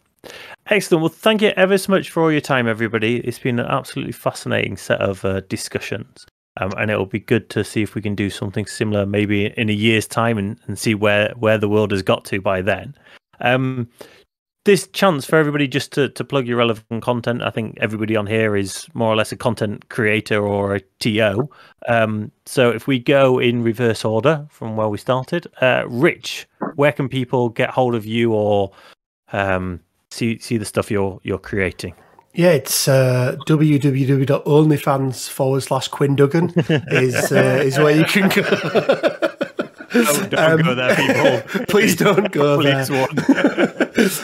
Excellent. Well, thank you ever so much for all your time, everybody. It's been an absolutely fascinating set of discussions. And it'll be good to see if we can do something similar maybe in a year's time and see where the world has got to by then. This chance for everybody just to plug your relevant content. I think everybody on here is more or less a content creator or a TO. So if we go in reverse order from where we started, Rich, where can people get hold of you or see the stuff you're creating? Yeah, it's www.onlyfans/Quinn Duggan is where you can go. Don't go there, people. Please don't go there.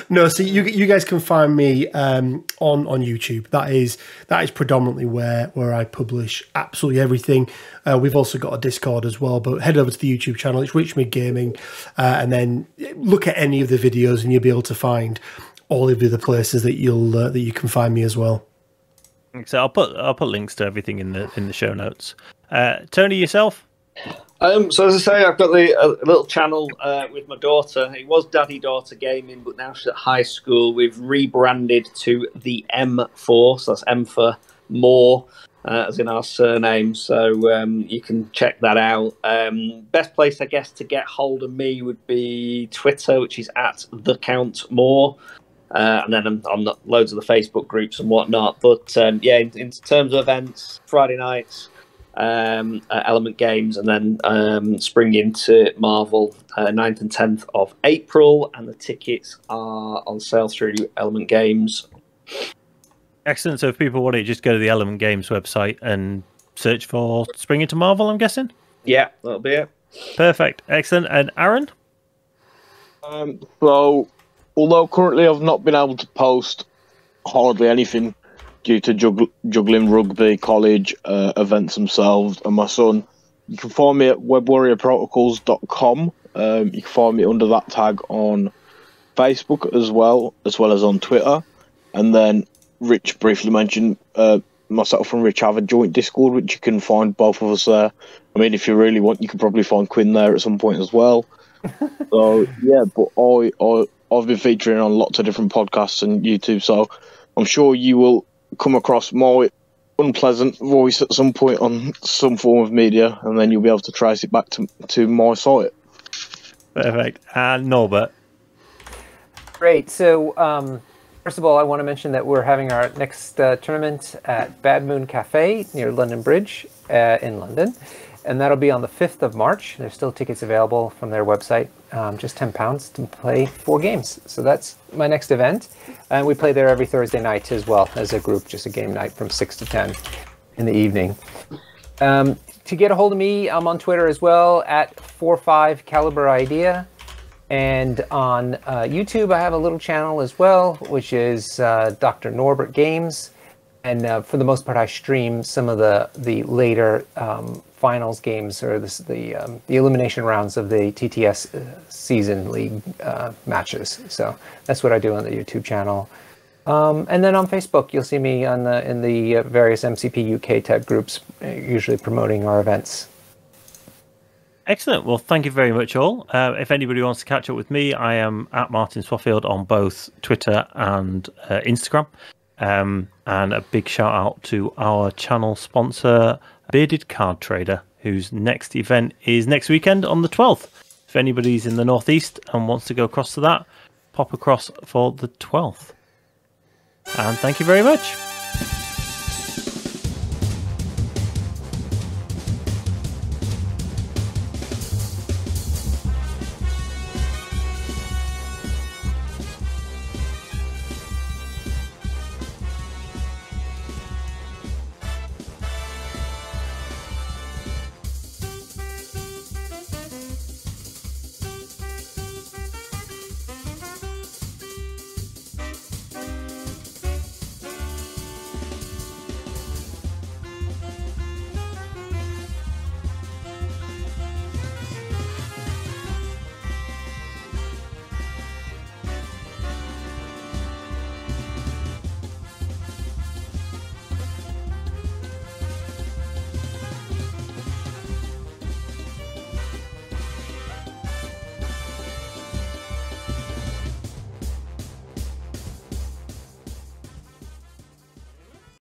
No, so you guys can find me on YouTube. That is predominantly where I publish absolutely everything. We've also got a Discord as well, but head over to the YouTube channel. It's Rich Mid Gaming, and then look at any of the videos, and you'll be able to find all of the other places that you can find me as well. So I'll put links to everything in the show notes. Tony, yourself? So as I say, I've got a little channel with my daughter. It was Daddy Daughter Gaming, but now she's at high school. We've rebranded to the M4, so that's M for more, as in our surname. So you can check that out. Best place, I guess, to get hold of me would be Twitter, which is @TheCountMore. And then I'm on loads of the Facebook groups and whatnot. But yeah, in terms of events, Friday nights, Element Games, and then spring into Marvel, 9th and 10th of April, and the tickets are on sale through Element Games. Excellent. So if people want to just go to the Element Games website and search for Spring into Marvel, I'm guessing? Yeah, that'll be it. Perfect. Excellent. And Arun? So, although currently I've not been able to post hardly anything due to juggling rugby, college, events themselves, and my son, you can find me at webwarriorprotocols.com. You can find me under that tag on Facebook as well as on Twitter. And then Rich briefly mentioned myself and Rich have a joint Discord, which you can find both of us there. I mean, if you really want, you can probably find Quinn there at some point as well. So yeah, but I've been featuring on lots of different podcasts and YouTube, so I'm sure you will come across my unpleasant voice at some point on some form of media, and then you'll be able to trace it back to my site. Perfect. And Norbert? Great. So, first of all, I want to mention that we're having our next tournament at Bad Moon Cafe near London Bridge in London. And that'll be on the 5th of March. There's still tickets available from their website, just £10 to play 4 games. So that's my next event. And we play there every Thursday night as well as a group, just a game night from 6 to 10 in the evening. To get a hold of me, I'm on Twitter as well at 45CaliberIdea. And on YouTube, I have a little channel as well, which is Dr. Norbert Games. And for the most part, I stream some of the later finals games or the elimination rounds of the TTS season league matches. So that's what I do on the YouTube channel. And then on Facebook, you'll see me in the various MCP UK tech groups, usually promoting our events. Excellent. Well, thank you very much, all. If anybody wants to catch up with me, I am at Martin Swaffield on both Twitter and Instagram. And a big shout out to our channel sponsor, Bearded Card Trader, whose next event is next weekend on the 12th. If anybody's in the Northeast and wants to go across to that, pop across for the 12th. And thank you very much.